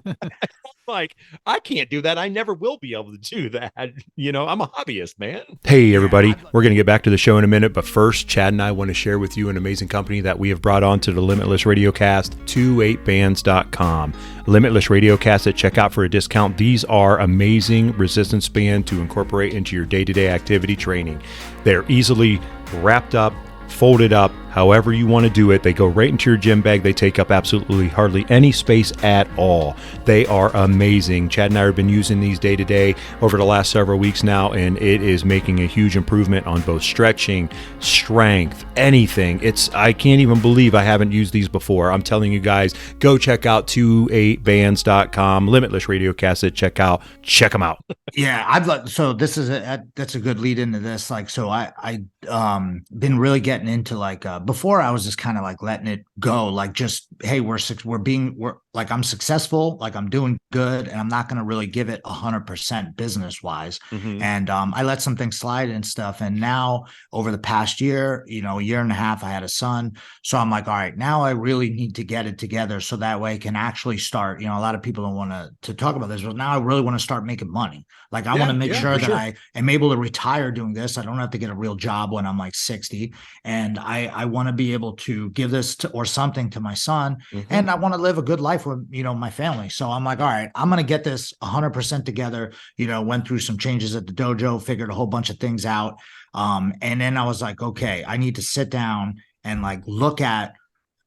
Like, I can't do that. I never will be able to do that. I'm a hobbyist, man. Hey, everybody. We're going to get back to the show in a minute. But first, Chad and I want to share with you an amazing company that we have brought on to the LimitLess Radiocast, 28bands.com. LimitLess Radiocast at checkout for a discount. These are amazing resistance bands to incorporate into your day-to-day activity training. They're easily wrapped up, folded up, however you want to do it. They go right into your gym bag. They take up absolutely hardly any space at all. They are amazing. Chad and I have been using these day to day over the last several weeks now, and it is making a huge improvement on both stretching, strength, anything. I can't even believe I haven't used these before. I'm telling you guys, go check out 28bands.com, Limitless Radiocast at checkout. Check them out. Yeah, so this is that's a good lead into this. Like, so I been really getting into like before I was just kind of like letting it go, like just, hey, we're like, I'm successful, like I'm doing good, and I'm not going to really give it 100% business wise. And I let some things slide and stuff. And now over the past year, a year and a half, I had a son. So I'm like, all right, now I really need to get it together so that way I can actually start. A lot of people don't want to talk about this, but now I really want to start making money. Like, I want to make sure that I am able to retire doing this. I don't have to get a real job when I'm like 60. And I want to be able to give this or something to my son. And I want to live a good life with, my family. So I'm like, all right, I'm going to get this 100% together. Went through some changes at the dojo, figured a whole bunch of things out. And then I was like, okay, I need to sit down and like look at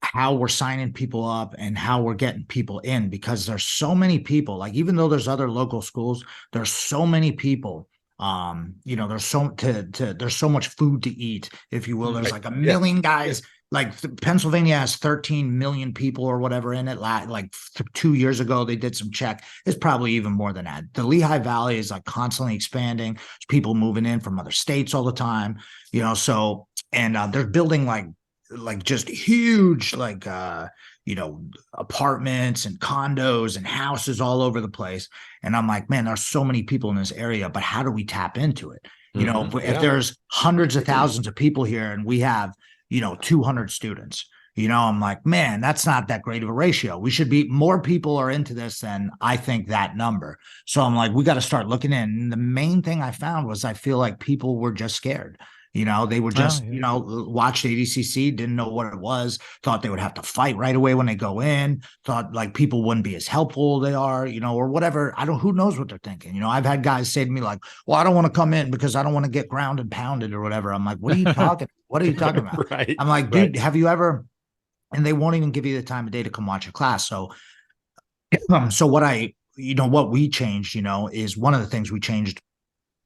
how we're signing people up and how we're getting people in, because there's so many people, like, even though there's other local schools, there's so many people. There's so much food to eat, if you will. There's like a million guys. Like, Pennsylvania has 13 million people or whatever in it. Like 2 years ago, they did some check. It's probably even more than that. The Lehigh Valley is like constantly expanding. There's people moving in from other states all the time, so, and they're building like just huge, like, apartments and condos and houses all over the place. And I'm like, man, there's so many people in this area, but how do we tap into it? If there's hundreds of thousands of people here and we have, 200 students, I'm like, man, that's not that great of a ratio. We should be, more people are into this than I think that number. So I'm like, we got to start looking in. And the main thing I found was I feel like people were just scared. They were just, watched ADCC, didn't know what it was, thought they would have to fight right away when they go in, thought like people wouldn't be as helpful they are, or whatever. Who knows what they're thinking? I've had guys say to me like, well, I don't want to come in because I don't want to get ground and pounded or whatever. I'm like, what are you talking? What are you talking about? Right. I'm like, dude, have you ever, and they won't even give you the time of day to come watch a class. So what we changed, is one of the things we changed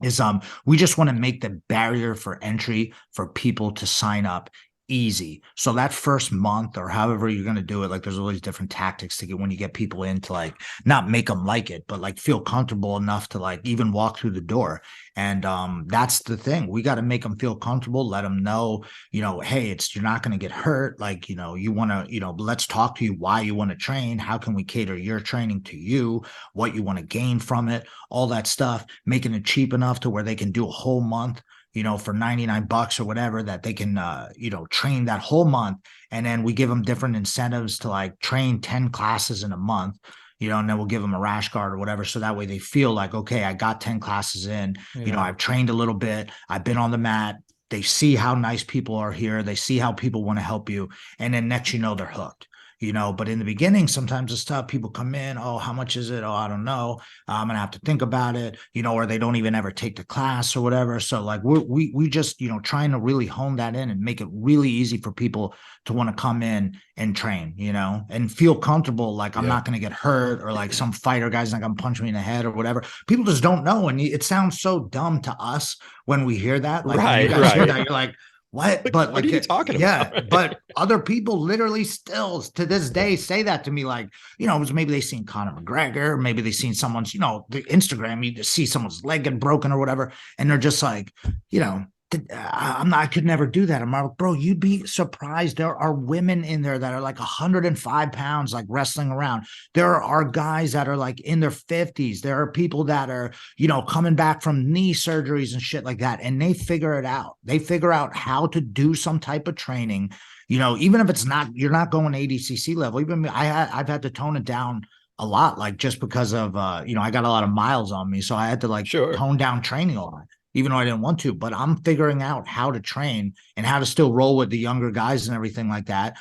is we just want to make the barrier for entry for people to sign up easy. So that first month or however you're going to do it, like there's always different tactics to get when you get people in to like not make them like it, but like feel comfortable enough to like even walk through the door. And that's the thing. We got to make them feel comfortable, let them know, you know, hey, you're not going to get hurt. Like, you know, you want to, you know, let's talk to you why you want to train. How can we cater your training to you, what you want to gain from it, all that stuff, making it cheap enough to where they can do a whole month, you know, for $99 or whatever, that they can, you know, train that whole month. And then we give them different incentives to like train 10 classes in a month, you know, and then we'll give them a rash guard or whatever. So that way they feel like, okay, I got 10 classes in, you know, I've trained a little bit. I've been on the mat. They see how nice people are here. They see how people want to help you. And then next, you know, they're hooked. You know, but in the beginning, sometimes it's tough. People come in, oh, how much is it? Oh, I don't know. I'm gonna have to think about it, you know, or they don't even ever take the class or whatever. So like we just, you know, trying to really hone that in and make it really easy for people to want to come in and train, you know, and feel comfortable. Like I'm not gonna get hurt, or like some fighter guy's not gonna punch me in the head or whatever. People just don't know, and it sounds so dumb to us when we hear that. Like when you guys hear that, you're like, what? But what are you talking about? Yeah, but other people literally still to this day say that to me. Like, you know, it was maybe they seen Conor McGregor, maybe they seen someone's, you know, the Instagram, you just see someone's leg get broken or whatever, and they're just like, you know, I could never do that. I'm like, bro, you'd be surprised. There are women in there that are like 105 pounds, like wrestling around. There are guys that are like in their 50s. There are people that are, you know, coming back from knee surgeries and shit like that. And they figure it out. They figure out how to do some type of training, you know, even if it's not, you're not going ADCC level. Even I've had to tone it down a lot, like just because of, you know, I got a lot of miles on me. So I had to like tone down training a lot, even though I didn't want to, but I'm figuring out how to train and how to still roll with the younger guys and everything like that,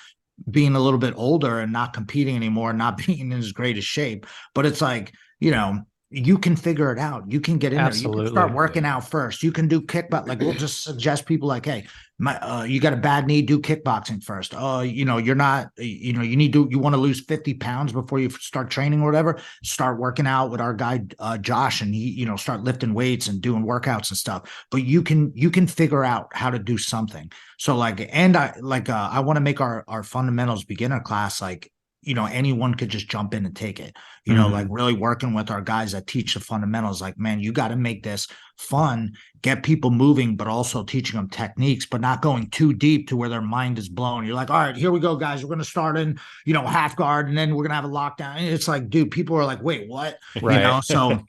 being a little bit older and not competing anymore, not being in as great a shape. But it's like, you know, you can figure it out. You can get in there. You can start working out first. You can do kickboxing. Like we'll just suggest people like, hey, you got a bad knee, do kickboxing first. You know, you're not, you know, you want to lose 50 pounds before you start training or whatever. Start working out with our guy, Josh, and he, you know, start lifting weights and doing workouts and stuff. But you can figure out how to do something. So like, and I want to make our fundamentals beginner class, like, you know, anyone could just jump in and take it, you know, like really working with our guys that teach the fundamentals. Like, man, you got to make this fun, get people moving, but also teaching them techniques, but not going too deep to where their mind is blown. You're like, all right, here we go, guys. We're going to start in, you know, half guard, and then we're going to have a lockdown. And it's like, dude, people are like, wait, what? You know, so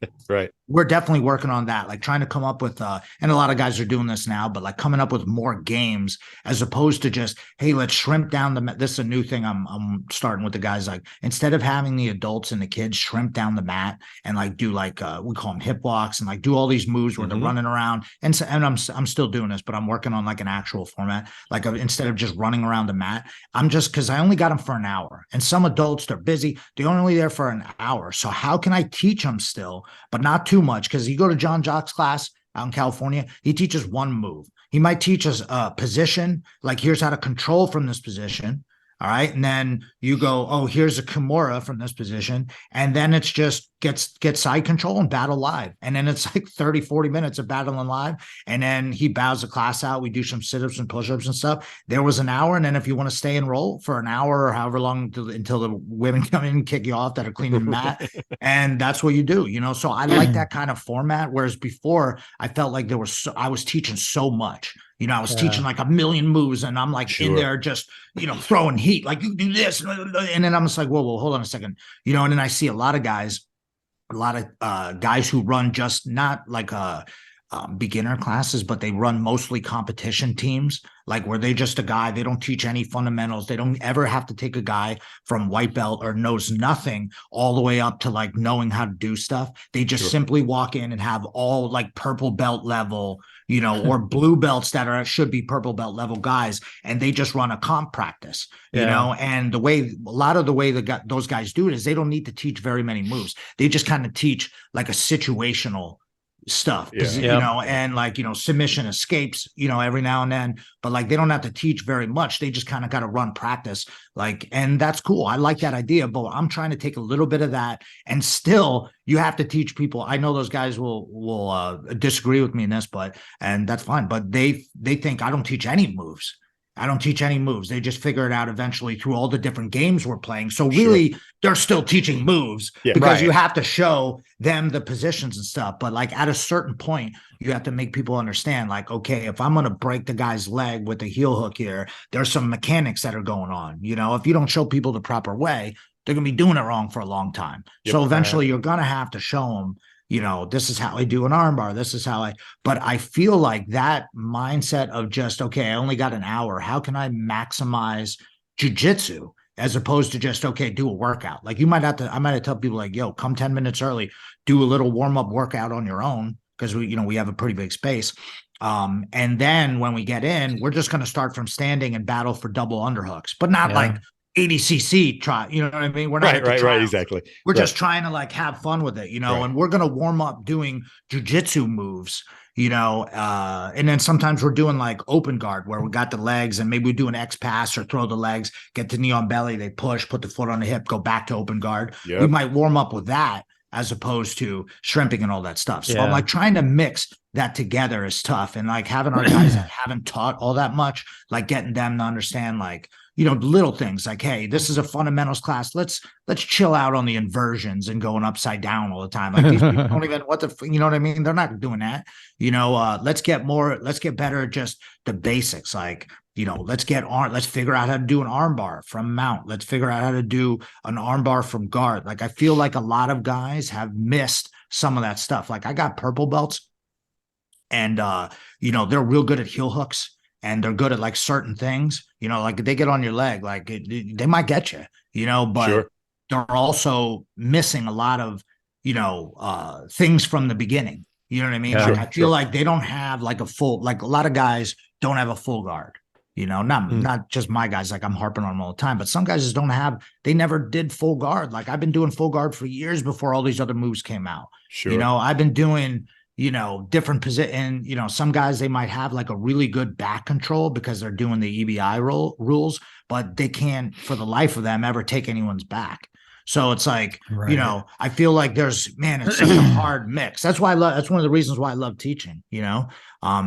we're definitely working on that, like trying to come up with, and a lot of guys are doing this now, but like coming up with more games as opposed to just, hey, let's shrimp down this is a new thing I'm starting with the guys. Like instead of having the adults and the kids shrimp down the mat and like do like, we call them hip walks and like do all these moves where they're running around. And I'm still doing this, but I'm working on like an actual format. Like instead of just running around the mat, because I only got them for an hour, and some adults, they're busy. They're only there for an hour. So how can I teach them still, but not too much? Because you go to John Jock's class out in California, he teaches one move. He might teach us a position, like here's how to control from this position. All right. And then you go, oh, here's a Kimura from this position. And then it's just get side control and battle live. And then it's like 30, 40 minutes of battling live. And then he bows the class out. We do some sit-ups and push-ups and stuff. There was an hour. And then if you want to stay and roll for an hour or however long until the women come in and kick you off that are cleaning the mat. And that's what you do, you know? So I like that kind of format. Whereas before I felt like I was teaching so much. You know, I was teaching like a million moves, and I'm like in there just, you know, throwing heat, like you do this. And then I'm just like, whoa, hold on a second. You know, and then I see a lot of guys who run just not like beginner classes, but they run mostly competition teams, like where they just a guy, they don't teach any fundamentals. They don't ever have to take a guy from white belt or knows nothing all the way up to like knowing how to do stuff. They just simply walk in and have all like purple belt level, you know, or blue belts that should be purple belt level guys. And they just run a comp practice, you know, and a lot of the way those guys do it is they don't need to teach very many moves. They just kind of teach like a situational stuff, you know, and like, you know, submission escapes, you know, every now and then, but like they don't have to teach very much. They just kind of got to run practice, like, and that's cool. I like that idea, but I'm trying to take a little bit of that, and still you have to teach people. I know those guys will disagree with me in this, and that's fine. But they think I don't teach any moves. I don't teach any moves. They just figure it out eventually through all the different games we're playing. So really, they're still teaching moves because you have to show them the positions and stuff. But like at a certain point, you have to make people understand, like, okay, if I'm going to break the guy's leg with a heel hook here, there's some mechanics that are going on. You know, if you don't show people the proper way, they're going to be doing it wrong for a long time. So eventually you're going to have to show them, you know, this is how I do an armbar. This is how but I feel like that mindset of just, okay, I only got an hour. How can I maximize jujitsu as opposed to just, okay, do a workout? Like I might have to tell people like, yo, come 10 minutes early, do a little warm up workout on your own. Cause we have a pretty big space. And then when we get in, we're just going to start from standing and battle for double underhooks, but not like 80cc try, you know what I mean? We're not right, exactly. We're just trying to like have fun with it, you know, and we're going to warm up doing jujitsu moves, you know, and then sometimes we're doing like open guard where we got the legs and maybe we do an X pass or throw the legs, get the knee on belly, they push, put the foot on the hip, go back to open guard. We might warm up with that as opposed to shrimping and all that stuff. So I'm like trying to mix that together is tough. And like having our guys that haven't taught all that much, like getting them to understand, like, you know, little things like, hey, this is a fundamentals class. Let's chill out on the inversions and going upside down all the time. Like these people don't even you know what I mean? They're not doing that. You know, let's get better at just the basics. Like, you know, let's figure out how to do an arm bar from mount. Let's figure out how to do an arm bar from guard. Like I feel like a lot of guys have missed some of that stuff. Like I got purple belts and you know, they're real good at heel hooks. And they're good at like certain things, you know, like they get on your leg, like they might get you, you know, but they're also missing a lot of, you know, things from the beginning. You know what I mean? Like I feel like they don't have like a lot of guys don't have a full guard, you know, not just my guys, like I'm harping on them all the time, but some guys just they never did full guard. Like I've been doing full guard for years before all these other moves came out. You know, I've been doing, you know, different position. You know, some guys, they might have like a really good back control because they're doing the EBI rules, but they can't for the life of them ever take anyone's back. So it's like, you know, I feel like it's such a hard mix. That's why that's one of the reasons why I love teaching, you know,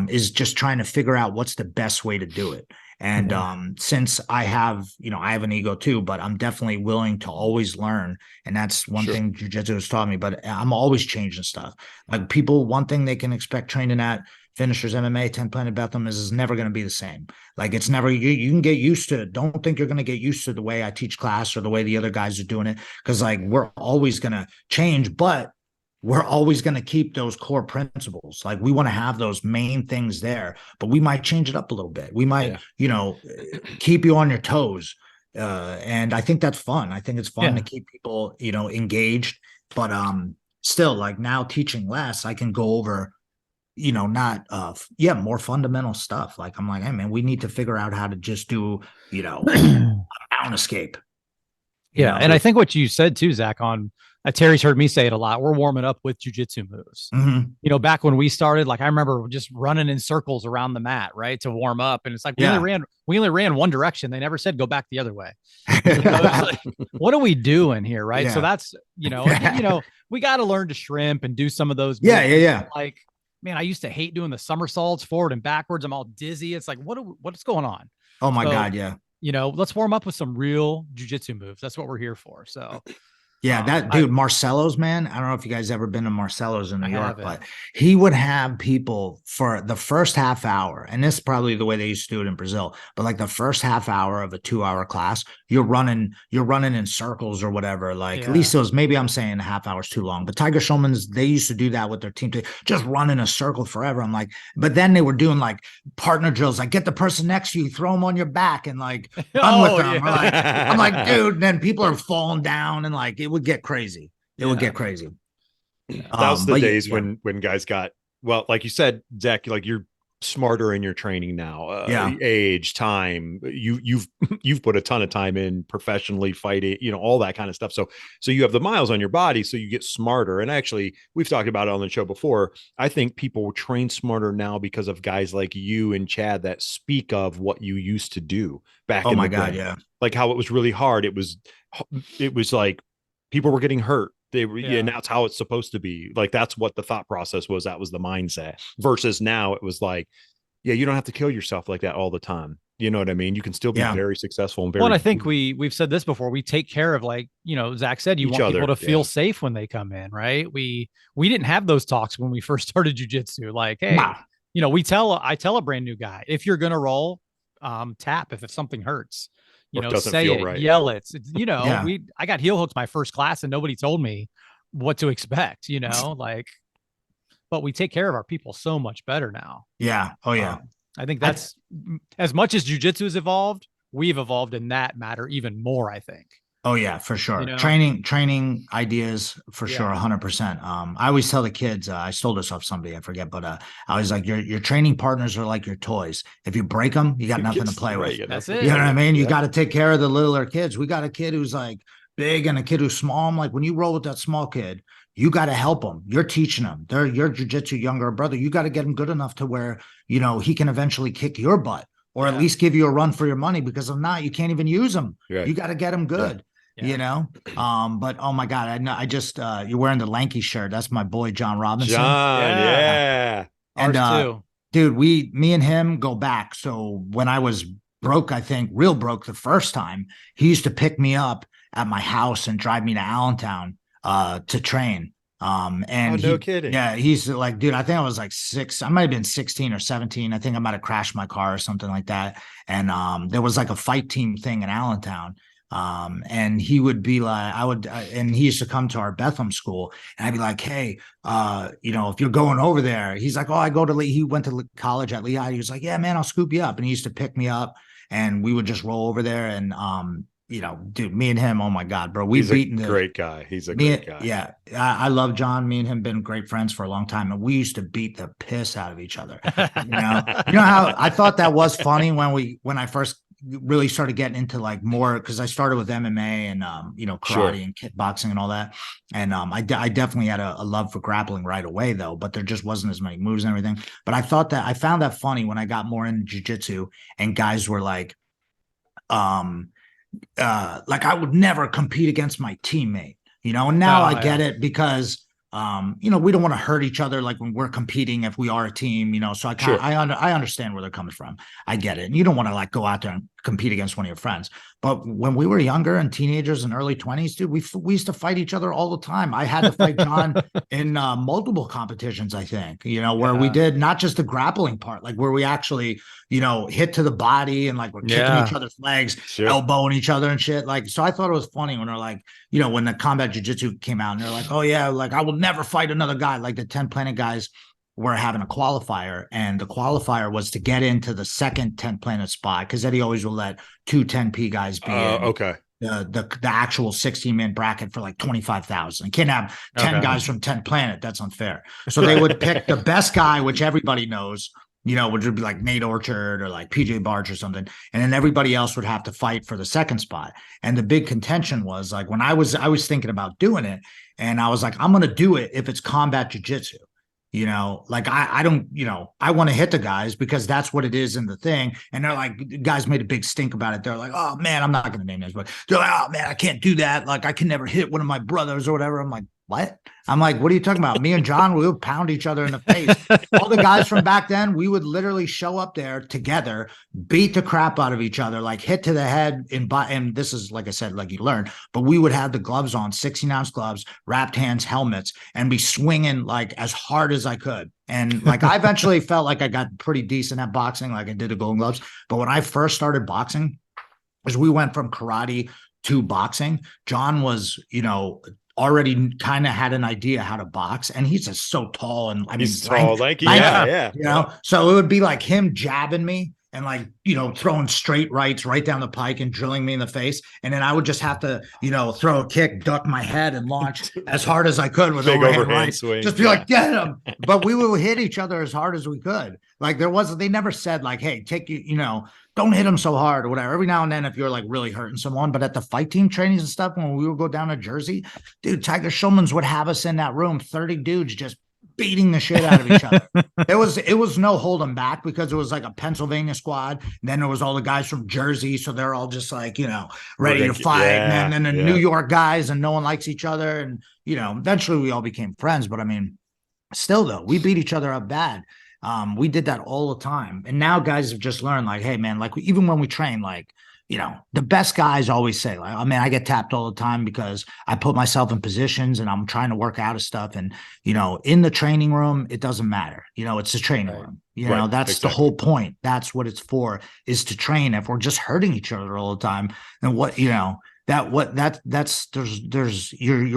is just trying to figure out what's the best way to do it. And since I have an ego too, but I'm definitely willing to always learn. And that's one thing jiu-jitsu has taught me, but I'm always changing stuff. Like one thing they can expect training at Finishers MMA, 10 Planet Bethlehem is never going to be the same. Like it's never, you can get used to it. Don't think you're going to get used to the way I teach class or the way the other guys are doing it. Cause like we're always going to change, but we're always going to keep those core principles. Like we want to have those main things there, but we might change it up a little bit. We might, you know, keep you on your toes. And I think that's fun. I think it's fun to keep people, you know, engaged, but still like now teaching less, I can go over, you know, not more fundamental stuff. Like I'm like, hey man, we need to figure out how to just do, you know, a mount escape. You know? And I think what you said too, Zach, on Terry's heard me say it a lot. We're warming up with jujitsu moves. You know, back when we started, like I remember just running in circles around the mat, right, to warm up. And it's like we only ran one direction. They never said go back the other way. You know, like, what are we doing here, right? So that's you know, we got to learn to shrimp and do some of those moves. Like, man, I used to hate doing the somersaults forward and backwards. I'm all dizzy. It's like what's going on? Oh my God, yeah. You know, let's warm up with some real jujitsu moves. That's what we're here for. So. Yeah, that dude, Marcelo's, man. I don't know if you guys ever been to Marcelo's in New York, but he would have people for the first half hour, and this is probably the way they used to do it in Brazil, but like the first half hour of a 2-hour class, you're running in circles or whatever. Like at least it was, maybe I'm saying a half hour is too long, but Tiger Schulman's, they used to do that with their team, to just run in a circle forever. I'm like, but then they were doing like partner drills, like get the person next to you, throw them on your back and like run with them. Like, I'm like, dude, then people are falling down and like, it would get crazy. It would get crazy. That was the days when guys got, well, like you said, Zach, like you're smarter in your training now. Age, time, you've put a ton of time in professionally fighting, you know, all that kind of stuff. So you have the miles on your body, so you get smarter. And actually, we've talked about it on the show before. I think people train smarter now because of guys like you and Chad that speak of what you used to do back in the day. Yeah. Like how it was really hard. It was like people were getting hurt. They were, and that's how it's supposed to be. Like, that's what the thought process was. That was the mindset versus now it was like, yeah, you don't have to kill yourself like that all the time. You know what I mean? You can still be very successful and very. Well, and I think we've said this before. We take care of, like, you know, Zach said, you want people to feel safe when they come in, right? We didn't have those talks when we first started jujitsu. Like, hey, you know, I tell a brand new guy, if you're gonna roll, tap if something hurts. You know, say it, right. Yell it. You know, I got heel hooks my first class and nobody told me what to expect, you know, like, but we take care of our people so much better now. Yeah. Oh yeah. I think that's as much as jujitsu has evolved, we've evolved in that matter even more, I think. Oh yeah, for sure. You know? Training ideas for sure. 100%. I always tell the kids, I stole this off somebody, I forget, but I was like, your training partners are like your toys. If you break them, you got nothing to play with. That's it. You know what I mean? You got to take care of the littler kids. We got a kid who's like big and a kid who's small. I'm like, when you roll with that small kid, you got to help them. You're teaching them. They're your jiu-jitsu younger brother. You got to get him good enough to where, you know, he can eventually kick your butt or at least give you a run for your money, because if not, you can't even use him. Right. You got to get him good, you know? But oh my God, I know. I just, you're wearing the lanky shirt. That's my boy, John Robinson. And ours too. Dude, me and him go back. So when I was broke, I think real broke the first time, he used to pick me up at my house and drive me to Allentown to train. And no kidding. Yeah, he's like, dude, I think I was like 6. I might have been 16 or 17. I think I might have crashed my car or something like that. And there was like a fight team thing in Allentown. And he would be like, and he used to come to our Bethlehem school, and I'd be like, hey, you know, if you're going over there, he's like, oh, I go to he went to college at Lehigh. He was like, yeah, man, I'll scoop you up. And he used to pick me up, and we would just roll over there. And you know, dude, me and him, oh my God, bro, we've beaten the great guy. He's a great guy. Yeah. I love John. Me and him been great friends for a long time. And we used to beat the piss out of each other. You know how I thought that was funny when I first really started getting into like more, because I started with MMA and you know, karate and kickboxing and all that. And I definitely had a love for grappling right away though, but there just wasn't as many moves and everything. But I found that funny when I got more into jiu-jitsu and guys were like I would never compete against my teammate, you know, and now I get it, because you know, we don't want to hurt each other like when we're competing, if we are a team, you know. So I understand where they're coming from. I get it. And you don't want to like go out there and compete against one of your friends. But when we were younger and teenagers and early 20s, dude, we used to fight each other all the time. I had to fight John in multiple competitions, I think, you know, where we did not just the grappling part, like where we actually, you know, hit to the body and like we're kicking each other's legs, elbowing each other and shit. Like, so I thought it was funny when they're like, you know, when the combat jiu-jitsu came out and they're like, oh yeah, like I will never fight another guy. Like the 10 Planet guys were having a qualifier, and the qualifier was to get into the second 10 Planet spot, because Eddie always will let 2 10P guys be in the actual 16-man bracket for like 25,000. Can't have 10 guys from 10 Planet. That's unfair. So they would pick the best guy, which everybody knows, you know, would be like Nate Orchard or like PJ Barge or something. And then everybody else would have to fight for the second spot. And the big contention was like, when I was thinking about doing it, and I was like, I'm going to do it if it's combat jiu-jitsu. You know, like I don't, you know, I want to hit the guys because that's what it is in the thing. And they're like, guys made a big stink about it. They're like, oh man, I'm not going to name names, but they're like, oh man, I can't do that. Like I can never hit one of my brothers or whatever. I'm like, what? I'm like, what are you talking about? Me and John, we would pound each other in the face. All the guys from back then, we would literally show up there together, beat the crap out of each other, like hit to the head. And this is, like I said, like you learn, but we would have the gloves on, 16-ounce gloves, wrapped hands, helmets, and be swinging like as hard as I could. And like, I eventually felt like I got pretty decent at boxing, like I did the Golden Gloves. But when I first started boxing, as we went from karate to boxing, John was, you know, already kind of had an idea how to box, and he's just so tall, and I mean, he's tall, lanky, yeah, you know. So it would be like him jabbing me and like, you know, throwing straight rights right down the pike and drilling me in the face, and then I would just have to, you know, throw a kick, duck my head, and launch as hard as I could with overhand right. Swing. Just be like, get him. But we would hit each other as hard as we could. Like they never said like, hey, you know, don't hit him so hard or whatever. Every now and then if you're like really hurting someone, but at the fight team trainings and stuff, when we would go down to Jersey, dude, Tiger Schulman's would have us in that room, 30 dudes just beating the shit out of each other. It was no holding back, because it was like a Pennsylvania squad. And then there was all the guys from Jersey. So they're all just like, you know, ready to fight. And then the New York guys, and no one likes each other. And, you know, eventually we all became friends. But I mean, still though, we beat each other up bad. We did that all the time. And now guys have just learned, like, hey, man, like, even when we train, like, you know, the best guys always say, like, I mean, I get tapped all the time because I put myself in positions and I'm trying to work out of stuff. And, you know, in the training room, it doesn't matter. You know, it's a training room. You know, that's the whole point. That's what it's for, is to train. If we're just hurting each other all the time, then what, you know, you're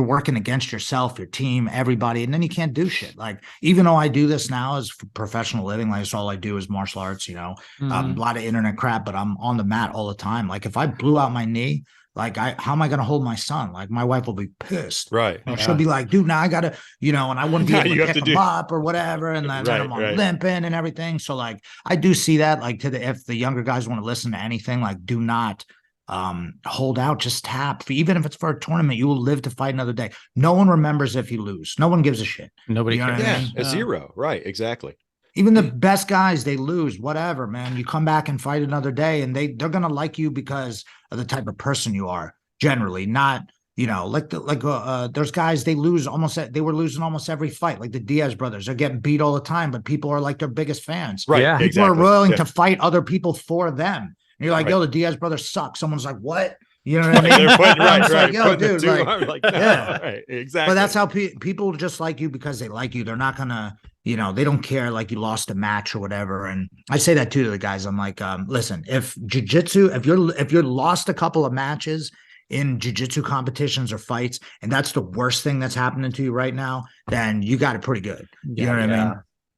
working against yourself, your team, everybody, and then you can't do shit. Like, even though I do this now as professional living, like, it's all I do is martial arts, you know, a lot of internet crap, but I'm on the mat all the time. Like, if I blew out my knee, like, how am I going to hold my son? Like, my wife will be pissed. Right. And she'll be like, dude, now I got to, you know, and I wouldn't be able to pick him up or whatever. And then I'm limping and everything. So, like, I do see that, like, if the younger guys want to listen to anything, like, do not hold out, just tap. Even if it's for a tournament, you will live to fight another day. No one remembers if you lose. No one gives a shit. Nobody cares. Yeah, I mean? A zero. Right. Exactly. Even the best guys, they lose, whatever, man. You come back and fight another day, and they're gonna like you because of the type of person you are, generally. Not, you know, there's guys, they were losing almost every fight. Like the Diaz brothers, they're getting beat all the time, but people are like their biggest fans. Right. Yeah. People are willing to fight other people for them. And you're like, yo, the Diaz brothers suck. Someone's like, what? You know what I mean? They're putting, like, yo, dude, like, no, yeah, right, exactly. But that's how people just like you because they like you. They're not gonna, you know, they don't care, like, you lost a match or whatever. And I say that too to the guys. I'm like, listen, if jiu-jitsu, if you're lost a couple of matches in jiu-jitsu competitions or fights, and that's the worst thing that's happening to you right now, then you got it pretty good. You know what I mean?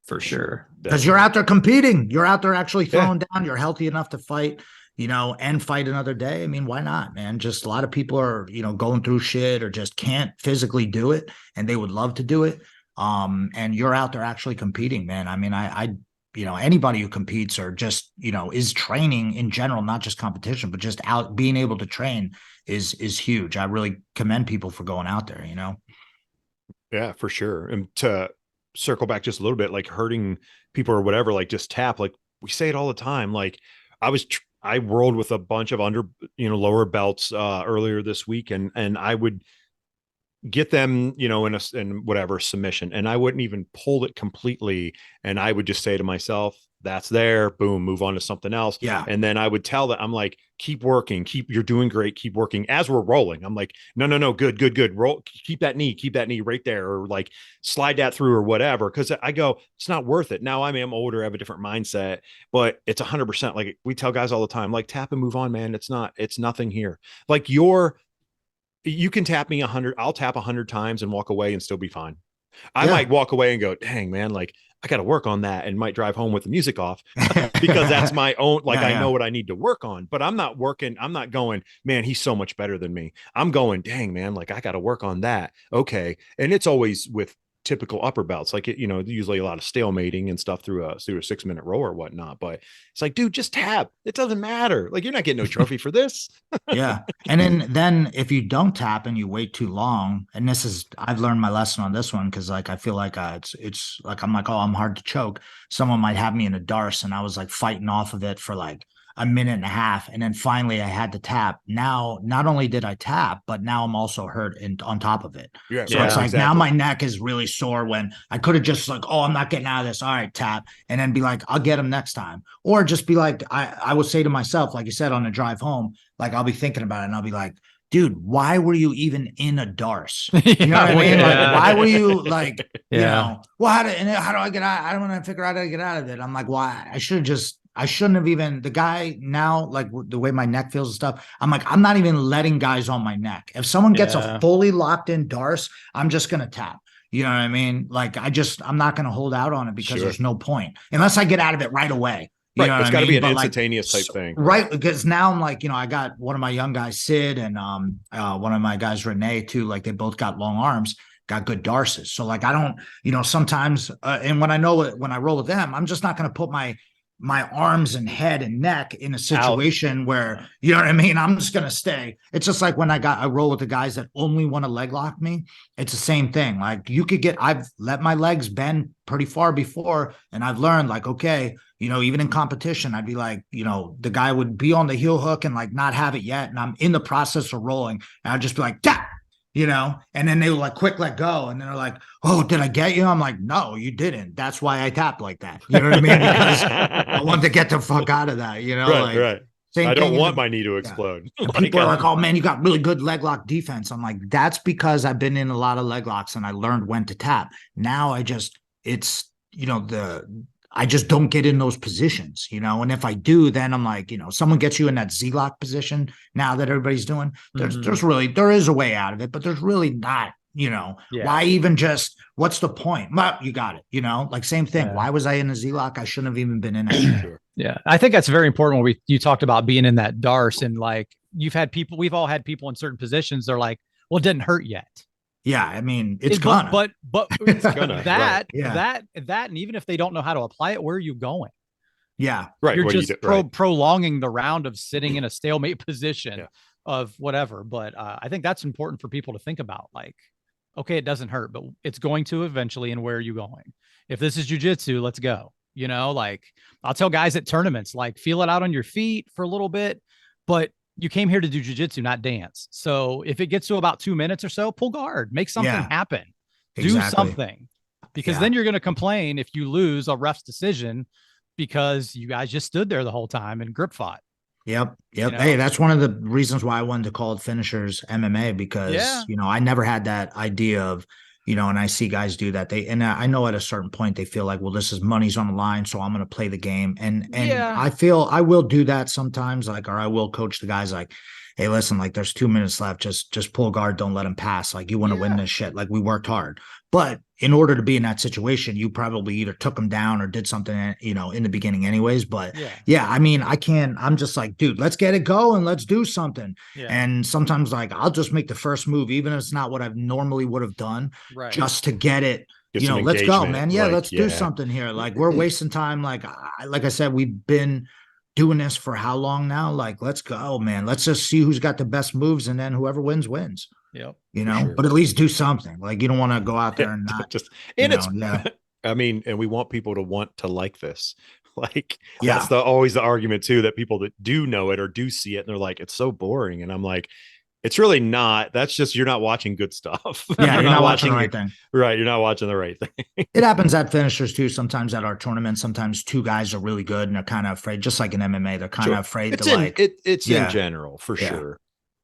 For sure. Because you're out there competing. You're out there actually throwing down. You're healthy enough to fight, you know, and fight another day. I mean, why not, man? Just a lot of people are, you know, going through shit or just can't physically do it, and they would love to do it. And you're out there actually competing, man. I mean, I you know, anybody who competes or just, you know, is training in general, not just competition, but just out being able to train is huge. I really commend people for going out there, you know? Yeah, for sure. And to circle back just a little bit, like hurting people or whatever, like just tap, like we say it all the time. Like I rolled with a bunch of lower belts earlier this week, and I would get them, you know, in whatever submission, and I wouldn't even pull it completely. And I would just say to myself, that's there, boom, move on to something else. Yeah. And then I would tell that, I'm like, keep working, you're doing great, keep working. As we're rolling, I'm like, no, good. Roll, keep that knee right there, or like slide that through or whatever. Cause I go, it's not worth it. Now I'm older, I have a different mindset, but it's 100%. Like we tell guys all the time, like, tap and move on, man. It's nothing here. Like you can tap me 100, I'll tap 100 times and walk away and still be fine. I might walk away and go, dang, man, like I got to work on that, and might drive home with the music off because that's my own, like, I know what I need to work on, but I'm not going, man, he's so much better than me. I'm going, dang, man, like I got to work on that. Okay. And it's always with typical upper belts, like, you know, usually a lot of stalemating and stuff through a 6-minute roll or whatnot, but it's like, dude, just tap. It doesn't matter. Like, you're not getting no trophy for this. Yeah. And then if you don't tap and you wait too long, and I've learned my lesson on this one, because like I feel like it's like, I'm like, oh, I'm hard to choke. Someone might have me in a darce, and I was like fighting off of it for like a minute and a half, and then finally I had to tap. Now, not only did I tap, but now I'm also hurt on top of it. Yeah, so it's like, now my neck is really sore, when I could have just like, oh, I'm not getting out of this. All right, tap. And then be like, I'll get him next time. Or just be like, I would say to myself, like you said, on the drive home, like I'll be thinking about it, and I'll be like, dude, why were you even in a darce? You know what I mean? Like, why were you like, you know, well, how do I get out? I don't want to figure out how to get out of it. I'm like, why? I shouldn't have even, the guy now, like the way my neck feels and stuff, I'm like, I'm not even letting guys on my neck. If someone gets a fully locked in darce, I'm just going to tap. You know what I mean? Like, I'm not going to hold out on it, because there's no point unless I get out of it right away. You know it's got to be an instantaneous type thing. Right. Because now I'm like, you know, I got one of my young guys, Sid, and one of my guys, Renee, too. Like, they both got long arms, got good darces. So like, I don't, you know, sometimes, and when I roll with them, I'm just not going to put my arms and head and neck in a situation where, you know what I mean? I'm just going to stay. It's just like when I roll with the guys that only want to leg lock me. It's the same thing. Like, I've let my legs bend pretty far before, and I've learned, like, okay, you know, even in competition, I'd be like, you know, the guy would be on the heel hook and like not have it yet, and I'm in the process of rolling, and I'd just be like, tap. and then they were like, quick, let go. And they're like, oh, did I get you? I'm like, no, you didn't. That's why I tapped like that. You know what I mean? Because I wanted to get the fuck out of that, Right. I don't want my knee to explode. And people are like, oh man, you got really good leg lock defense. I'm like, that's because I've been in a lot of leg locks and I learned when to tap. Now I just don't get in those positions, and if I do, then I'm like, someone gets you in that Z lock position now that everybody's doing, there is a way out of it, but there's really not, why even what's the point? Well, you got it, like same thing. Yeah. Why was I in a Z lock? I shouldn't have even been in it. Sure. Yeah. I think that's very important when you talked about being in that DARS, and like we've all had people in certain positions. They're like, well, it didn't hurt yet. Yeah, I mean, it's gonna. But it's gonna. That, and even if they don't know how to apply it, where are you going? Yeah, right. You're just prolonging the round of sitting in a stalemate position of whatever. But I think that's important for people to think about. Like, okay, it doesn't hurt, but it's going to eventually. And where are you going? If this is jiu-jitsu, let's go. Like I'll tell guys at tournaments, like feel it out on your feet for a little bit, but you came here to do jiu-jitsu, not dance. So if it gets to about 2 minutes or so, pull guard, make something happen, do something, because then you're going to complain if you lose a ref's decision because you guys just stood there the whole time and grip fought. Yep. Hey, that's one of the reasons why I wanted to call it Finishers MMA, because, I never had that idea of, and I see guys do that. I know at a certain point they feel like, well, this is money's on the line, so I'm going to play the game. And I feel I will do that sometimes, or I will coach the guys like, hey, listen, like there's 2 minutes left. Just pull guard. Don't let him pass. Like you want to win this shit. Like we worked hard. But in order to be in that situation, you probably either took them down or did something, in the beginning anyways. But I mean, I'm just like, dude, let's get it going. Let's do something. Yeah. And sometimes like, I'll just make the first move, even if it's not what I normally would have done, just to get it, let's go, man. Yeah. Let's do something here. Like we're wasting time. Like I said, we've been doing this for how long now? Like, let's go, man. Let's just see who's got the best moves. And then whoever wins, wins. Yep. But at least do something. Like you don't want to go out there and not I mean, and we want people to want to like this. Like that's always the argument too, that people that do know it or do see it and they're like, it's so boring. And I'm like, it's really not. That's just, you're not watching good stuff. Yeah, you're not watching the right thing. Right. You're not watching the right thing. It happens at Finishers too. Sometimes at our tournament, sometimes two guys are really good and they're kind of afraid, just like in MMA, they're kind of afraid it's to it's in general for sure.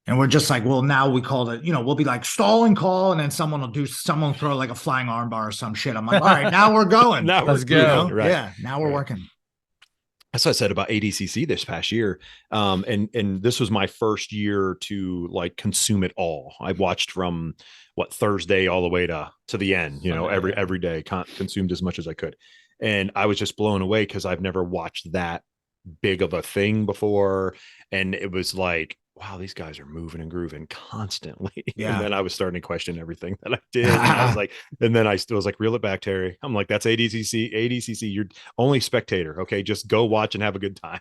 And we're just like, well, now we called it, we'll be like stalling call. And then someone will throw like a flying armbar or some shit. I'm like, all right, now we're going. Now let's go. Right. Yeah. Now we're working. That's what I said about ADCC this past year. And this was my first year to like consume it all. I watched from Thursday all the way to the end, every day, consumed as much as I could. And I was just blown away because I've never watched that big of a thing before. And it was like, wow, these guys are moving and grooving constantly. Yeah. And then I was starting to question everything that I did. And I was like, and then I still was like, reel it back, Terry. I'm like, that's ADCC, you're only spectator. Okay. Just go watch and have a good time.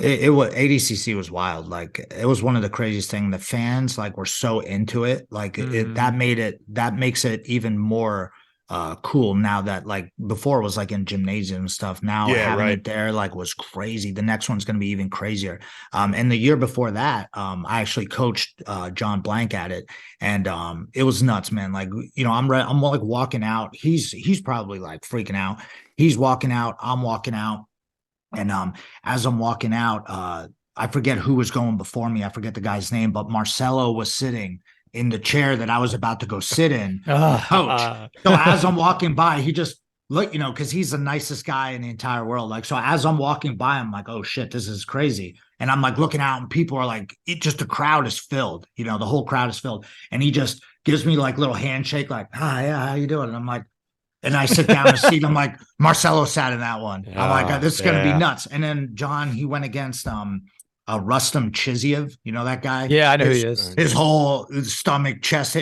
It was ADCC was wild. Like it was one of the craziest things. The fans like were so into it. Like that makes it even more cool now that like before it was like in gymnasium and stuff. Now having it there like was crazy. The next one's going to be even crazier. And the year before that, I actually coached John Blank at it, and it was nuts, man. Like I'm like walking out. He's probably like freaking out. He's walking out. I'm walking out, and as I'm walking out, I forget who was going before me. I forget the guy's name, but Marcelo was sitting in the chair that I was about to go sit in, coach. So as I'm walking by, he just look, because he's the nicest guy in the entire world. Like, so as I'm walking by, I'm like, oh shit, this is crazy. And I'm like looking out and people are like, the crowd is filled, the whole crowd is filled. And he just gives me like little handshake, like, yeah, how you doing? And I'm like, and I sit down in a seat. I'm like, Marcelo sat in that one. I'm like, this is going to be nuts. And then John, he went against, Rustam Chiziev, that guy? Yeah, I know who he is. His whole stomach, chest,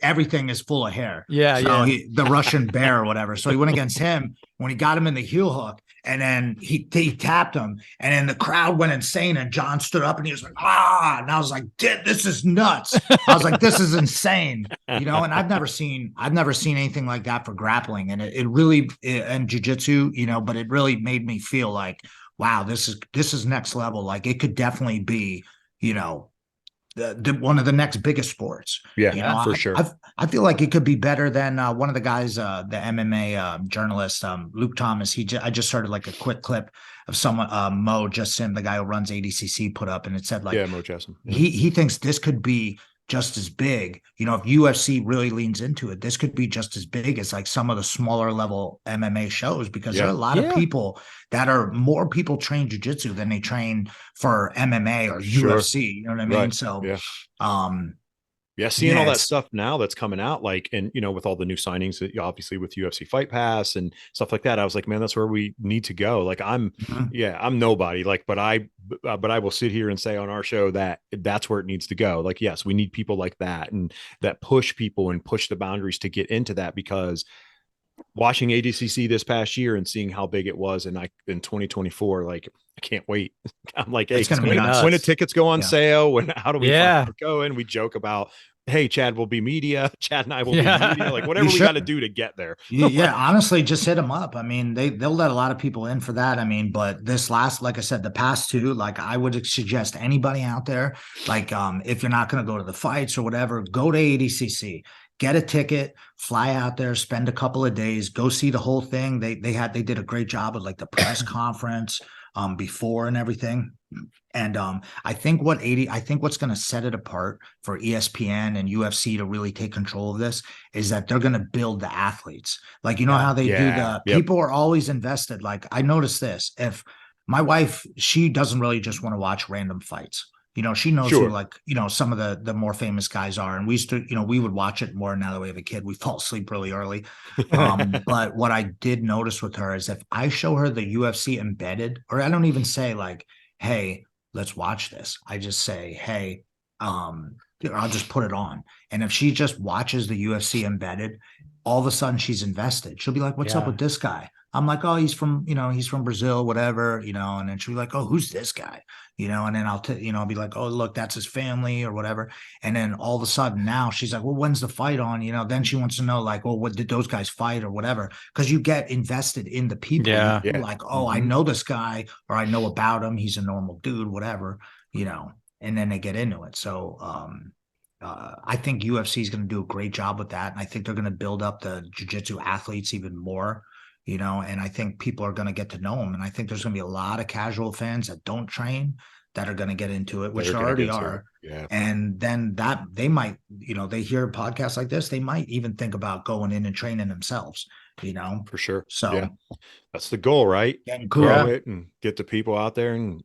everything is full of hair. Yeah, so the Russian bear or whatever. So he went against him when he got him in the heel hook, and then he tapped him, and then the crowd went insane, and John stood up and he was like, and I was like, this is nuts. I was like, this is insane, and I've never seen anything like that for grappling, and it really, and jiu-jitsu, but it really made me feel like, wow, this is next level. Like it could definitely be, one of the next biggest sports. Yeah, for sure. I feel like it could be better than one of the guys, the MMA journalist, Luke Thomas. I just started like a quick clip of someone, Mo Jussim, the guy who runs ADCC, put up, and it said like, Mo Jussim. He thinks this could be just as big. If UFC really leans into it, this could be just as big as like some of the smaller level MMA shows, because there are a lot of people that are more people train jiu-jitsu than they train for MMA or UFC. You know what I mean? Right. So, seeing all that stuff now that's coming out, like, and with all the new signings, obviously with UFC Fight Pass and stuff like that, I was like, man, that's where we need to go. Like, I'm nobody, like, but I will sit here and say on our show that that's where it needs to go. Like, yes, we need people like that, and that push people and push the boundaries to get into that, because watching ADCC this past year and seeing how big it was in 2024, like, I can't wait. I'm like, hey, when the tickets go on sale, how do we go? And we joke about, hey, Chad will be media. Chad and I will be media. Like, whatever we got to do to get there. Honestly, just hit them up. I mean, they'll let a lot of people in for that. I mean, but this last, like I said, the past two, like, I would suggest anybody out there, like, if you're not going to go to the fights or whatever, go to ADCC. Get a ticket, fly out there, spend a couple of days, go see the whole thing. They did a great job with like the press conference before and everything. And I think what's going to set it apart for ESPN and UFC to really take control of this is that they're going to build the athletes. Like, how they do people are always invested. Like, I noticed this. If my wife, she doesn't really just want to watch random fights. She knows who, like, some of the more famous guys are. And we used to, we would watch it more. Now that we have a kid, we fall asleep really early. But what I did notice with her is if I show her the UFC embedded, or I don't even say like, hey, let's watch this. I just say, hey, I'll just put it on. And if she just watches the UFC embedded, all of a sudden she's invested. She'll be like, what's up with this guy? I'm like, oh, he's from Brazil, whatever, and then she'll be like, oh, who's this guy? And then I'll be like, oh, look, that's his family or whatever. And then all of a sudden now she's like, well, when's the fight on? Then she wants to know, like, well, what did those guys fight or whatever? Because you get invested in the people. Like, oh, I know this guy, or I know about him. He's a normal dude, whatever, and then they get into it. So, I think UFC is going to do a great job with that. And I think they're going to build up the jiu-jitsu athletes even more, and I think people are going to get to know them. And I think there's going to be a lot of casual fans that don't train that are going to get into it, which they already are. Yeah. And then that they might, they hear podcasts like this, they might even think about going in and training themselves, For sure. So that's the goal, right? Grow it and get the people out there and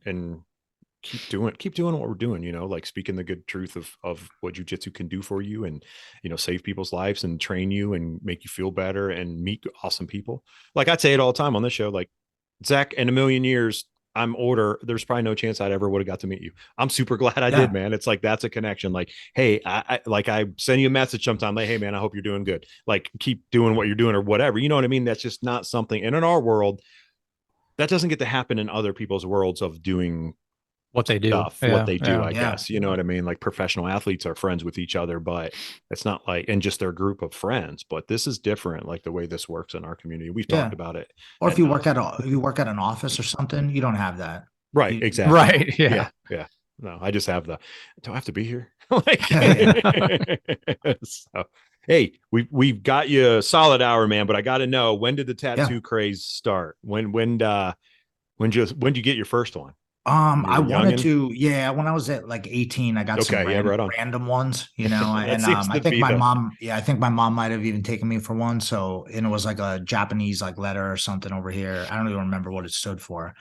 keep doing what we're doing, like speaking the good truth of what jiu-jitsu can do for you, and save people's lives and train you and make you feel better and meet awesome people. Like, I say it all the time on this show, like, Zach, in a million years I'm older, there's probably no chance I'd ever would have got to meet you. I'm super glad I did, man. It's like, that's a connection. Like, hey, I send you a message sometime, like, hey man, I hope you're doing good, like, keep doing what you're doing or whatever, you know what I mean? That's just not something, and in our world that doesn't get to happen in other people's worlds of doing what they do, I guess, you know what I mean? Like, professional athletes are friends with each other, but it's not like, and just their group of friends, but this is different. Like, the way this works in our community, we've talked about it. Or if you work at an office or something, you don't have that. Right. Exactly. Right. Yeah. No, I just have don't I have to be here? Like, so, hey, we've got you a solid hour, man, but I got to know, when did the tattoo craze start? When did you get your first one? I wanted to, when I was at like 18, I got some random ones, and I think my mom might have even taken me for one. So, and it was like a Japanese like letter or something over here. I don't even remember what it stood for.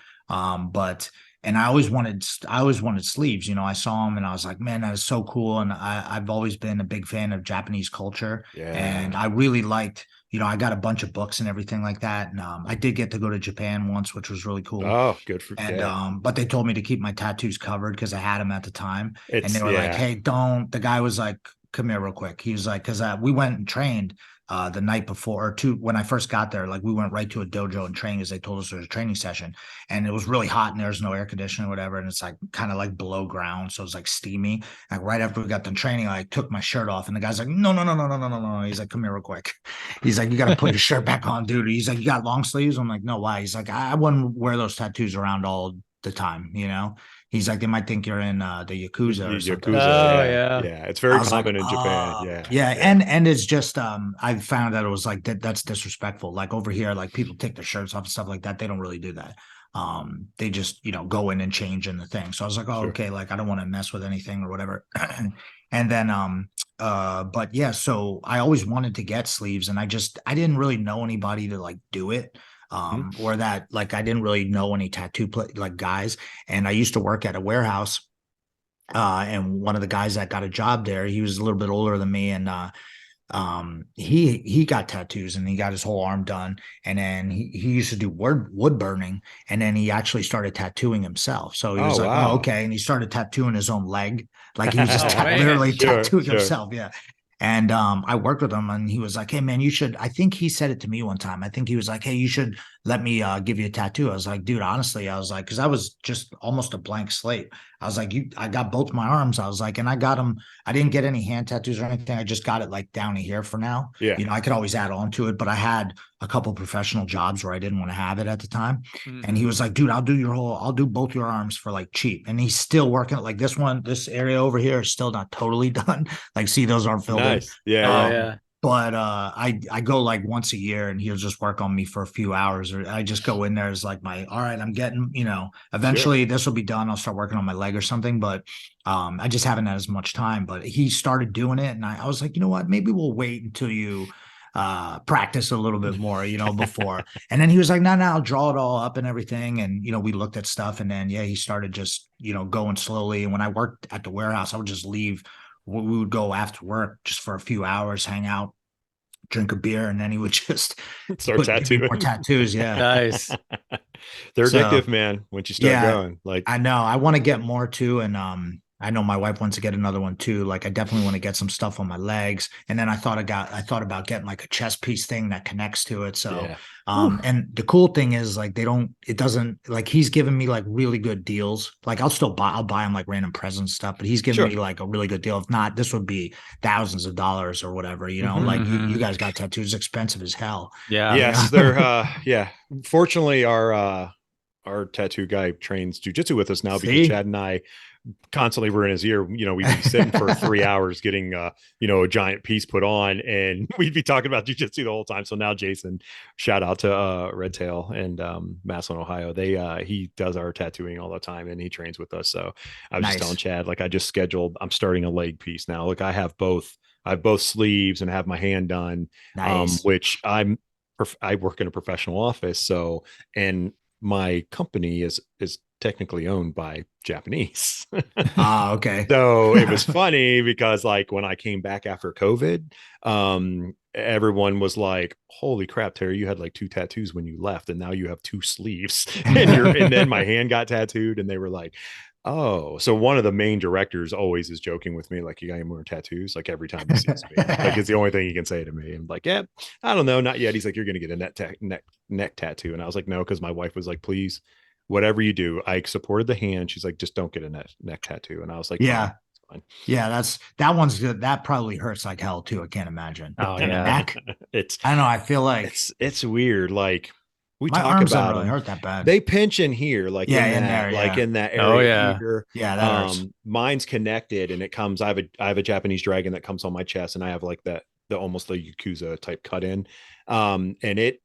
And I always wanted sleeves. I saw them and I was like, man, that is so cool. And I've always been a big fan of Japanese culture, and I really liked. I got a bunch of books and everything like that. And I did get to go to Japan once, which was really cool. Oh, good for you. And but they told me to keep my tattoos covered because I had them at the time. And they were like, hey, don't. The guy was like, come here real quick. He was like, because we went and trained the night before, or two, when I first got there. Like, we went right to a dojo and trained, as they told us there was a training session, and it was really hot and there's no air conditioning or whatever, and it's like kind of like below ground, so it's like steamy. Like, right after we got done training, I took my shirt off, and the guy's like, no. He's like, come here real quick. He's like, you got to put your shirt back on, dude. He's like, you got long sleeves? I'm like, no, why? He's like, I wouldn't wear those tattoos around all the time, you know. He's like, they might think you're in the Yakuza or something. Yeah. It's very common in Japan. Yeah. And it's just I found that it was like that's disrespectful. Like over here, like people take their shirts off and stuff like that. They don't really do that. They just, you know, go in and change in the thing. So I was like, oh, okay, like I don't want to mess with anything or whatever. And then but yeah, so I always wanted to get sleeves, and I didn't really know anybody to like do it. Or that, like, I didn't really know any like guys. And I used to work at a warehouse, and one of the guys that got a job there, he was a little bit older than me, and he got tattoos, and he got his whole arm done. And then he used to do wood burning, and then he actually started tattooing himself. So he was like, wow. Oh, okay. And he started tattooing his own leg. Like he was just literally tattooing himself. Yeah. And I worked with him, and he was like, hey, man, you should, I think he said it to me one time. I think he was like, hey, you should let me give you a tattoo. I was like, dude, honestly, I was like, because I was just almost a blank slate. I was like, I got both my arms. I was like, and I got them. I didn't get any hand tattoos or anything. I just got it like down to here for now. Yeah. You know, I could always add on to it, but I had a couple professional jobs where I didn't want to have it at the time. And he was like, dude, I'll do both your arms for like cheap. And he's still working like this area over here is still not totally done. Like, see, those aren't filled in. Yeah. But I go like once a year, and he'll just work on me for a few hours, or I just go in there as like all right, I'm getting, you know, eventually this will be done. I'll start working on my leg or something, but I just haven't had as much time. But he started doing it, and I was like, you know what, maybe we'll wait until you practice a little bit more, you know, before. And then he was like, no, I'll draw it all up and everything. And, you know, we looked at stuff, and then, he started just, you know, going slowly. And when I worked at the warehouse, I would just leave. We would go after work just for a few hours, hang out, drink a beer, and then he would just start tattooing more tattoos. Yeah. Nice. They're addictive, man. Once you start going, like, I know I want to get more too. And I know my wife wants to get another one too. Like, I definitely want to get some stuff on my legs. And then I thought about getting like a chest piece thing that connects to it. So, and the cool thing is, like, it doesn't, like, he's giving me like really good deals. Like, I'll buy him like random present stuff, but he's giving me like a really good deal. If not, this would be thousands of dollars or whatever, you know, like you guys got tattoos expensive as hell. Yeah. Yes. They're, fortunately our tattoo guy trains jujitsu with us now, because Chad and I constantly were in his ear. You know, we'd be sitting for 3 hours getting a giant piece put on, and we'd be talking about jujitsu the whole time. So now Jason, shout out to Red Tail and Maslany, Ohio. He does our tattooing all the time, and he trains with us. So I was just telling Chad, like, I'm starting a leg piece now. Like, I have both sleeves and have my hand done. Which I work in a professional office. So, and my company is technically owned by Japanese. Okay. So it was funny because, like, when I came back after COVID, everyone was like, holy crap, Terry, you had like 2 tattoos when you left, and now you have 2 sleeves. And then my hand got tattooed, and they were like, oh. So one of the main directors always is joking with me, like, you got any more tattoos? Like, every time he sees me, like, it's the only thing he can say to me. I'm like, yeah, I don't know, not yet. He's like, you're gonna get a neck tattoo. And I was like, no, because my wife was like, please, whatever you do. I supported the hand. She's like, just don't get a neck tattoo. And I was like, yeah, fine. Yeah, that one's good. That probably hurts like hell too. I can't imagine. Oh, yeah. Neck. I know. I feel like it's weird. Like, we my talk arms about don't really hurt that bad. They pinch in here, like, in that area. Oh, yeah. Here. Yeah, that hurts. Mine's connected, and it comes. I have a Japanese dragon that comes on my chest, and I have like the almost the Yakuza type cut in. And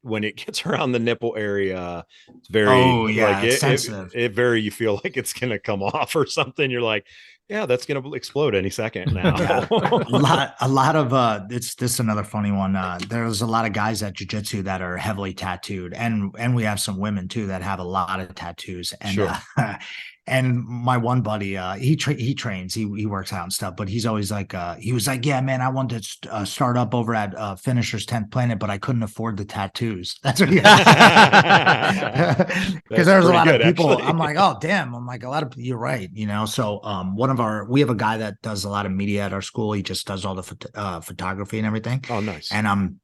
when it gets around the nipple area, it's very it's sensitive. You feel like it's gonna come off or something. You're like, yeah, that's gonna explode any second now. a lot of this is another funny one. There's a lot of guys at jiu-jitsu that are heavily tattooed, and we have some women too that have a lot of tattoos. And and my one buddy, he trains, he works out and stuff, but he's always like, he was like, yeah, man, I wanted to start up over at Finishers 10th Planet, but I couldn't afford the tattoos. That's what he because there's a lot of people. Actually. I'm like, oh damn. I'm like, a lot of, you're right, you know. So we have a guy that does a lot of media at our school. He just does all the photography and everything. Oh, nice. And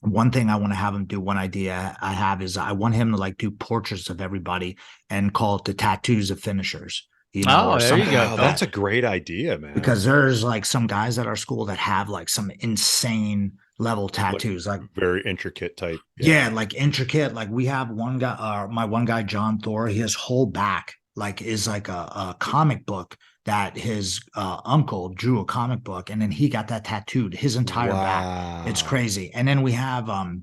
one thing I want to have him do, one idea I have is I want him to like do portraits of everybody and call it the tattoos of finishers. You know, there you go. That's a great idea, man. Because there's like some guys at our school that have like some insane level tattoos, like very intricate type. Yeah, like intricate. Like we have one guy, my one guy, John Thor, his whole back, is like a comic book that his uncle drew a comic book, and then he got that tattooed his entire back. It's crazy. And then we have a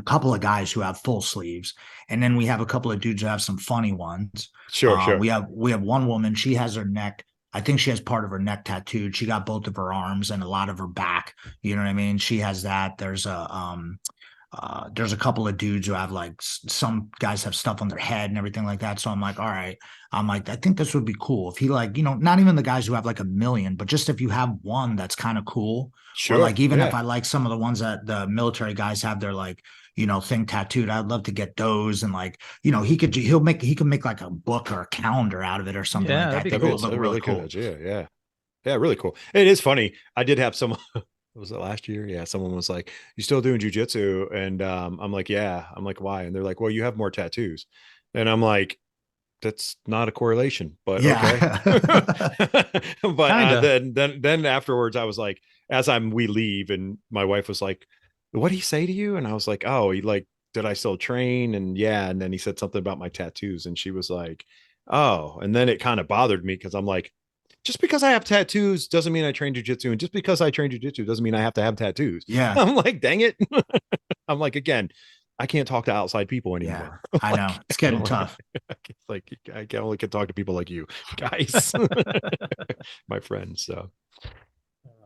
couple of guys who have full sleeves, and then we have a couple of dudes who have some funny ones. Sure. We have one woman, she has her neck, I think she has part of her neck tattooed. She got both of her arms and a lot of her back. You know what I mean? She has that. There's a couple of dudes who have like, some guys have stuff on their head and everything like that. So I'm like, all right. I'm like, I think this would be cool if he, like, you know, not even the guys who have like 1 million, but just if you have one that's kind of cool. Sure. Or like, even if I like some of the ones that the military guys have their, like, you know, thing tattooed, I'd love to get those. And like, you know, he can make like a book or a calendar out of it or something like that. That'd look really cool. Yeah, really cool. It is funny. I did have someone, was it last year? Yeah, someone was like, "You still doing jujitsu?" And I'm like, "Yeah." I'm like, "Why?" And they're like, "Well, you have more tattoos." And I'm like, "That's not a correlation, but okay." But then afterwards, I was like, we leave, and my wife was like, "What did he say to you?" And I was like, "Oh, he like, did I still train?" And yeah, and then he said something about my tattoos, and she was like, "Oh," and then it kind of bothered me because I'm like, just because I have tattoos doesn't mean I train jujitsu, and just because I train jujitsu doesn't mean I have to have tattoos. Yeah, I'm like, dang it. I'm like, again, I can't talk to outside people anymore. Yeah, I know it's getting tough. Like I can only talk to people like you guys, my friends. So.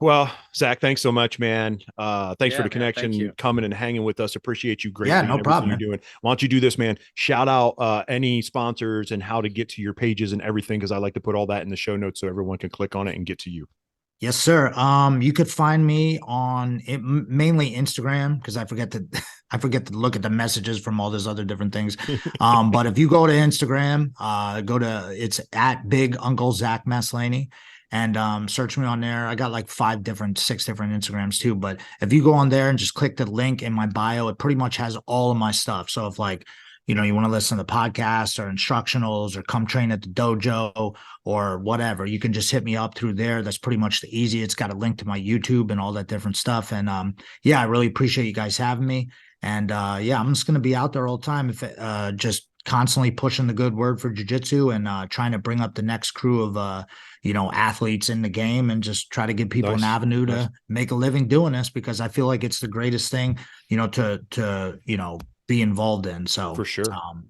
Well, Zach, thanks so much, man. Thanks for the connection, coming and hanging with us. Appreciate you greatly. Yeah, no problem. You're doing. Why don't you do this, man? Shout out any sponsors and how to get to your pages and everything, because I like to put all that in the show notes so everyone can click on it and get to you. Yes, sir. You could find me on mainly Instagram, because I forget to look at the messages from all those other different things. But if you go to Instagram, it's at Big Uncle Zach Maslany. And search me on there. I got like 6 different Instagrams too. But if you go on there and just click the link in my bio, it pretty much has all of my stuff. So if, like, you know, you want to listen to podcasts or instructionals or come train at the dojo or whatever, you can just hit me up through there. That's pretty much the easy. It's got a link to my YouTube and all that different stuff. And I really appreciate you guys having me. And I'm just going to be out there all the time. If just constantly pushing the good word for jiu-jitsu and trying to bring up the next crew of athletes in the game, and just try to give people an avenue to make a living doing this, because I feel like it's the greatest thing, to be involved in. So for sure.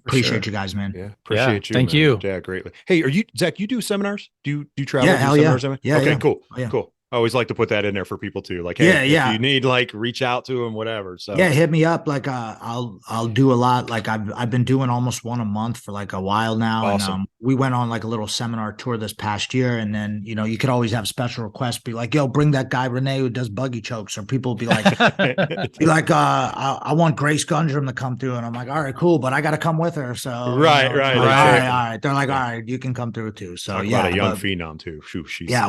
Appreciate you guys, man. Yeah. Appreciate you. Thank man. you. Yeah, greatly. Hey, Zach, you do seminars? Do you travel? Yeah, do seminars? Yeah. Okay, yeah. cool. Oh, yeah. Cool. I always like to put that in there for people too. Like, hey, if you need, like, reach out to them, whatever. So yeah, hit me up. Like, I'll do a lot. Like, I've been doing almost one a month for like a while now. Awesome. And we went on like a little seminar tour this past year. And then, you could always have special requests, be like, yo, bring that guy Renee who does buggy chokes. Or people be like, I want Grace Gundrum to come through. And I'm like, all right, cool, but I got to come with her. So right. All right. They're like, all right, you can come through too. So about a young phenom too.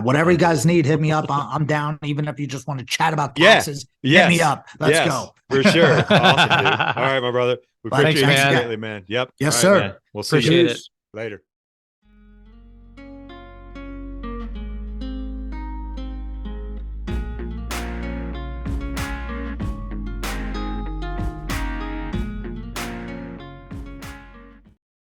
Whatever you guys need, hit me up. I'm down. Even if you just want to chat about taxes, hit me up. Let's go. For sure. Awesome, dude. All right, my brother. We appreciate it greatly, man. Yep. Yes, sir. Man. We'll see you it later.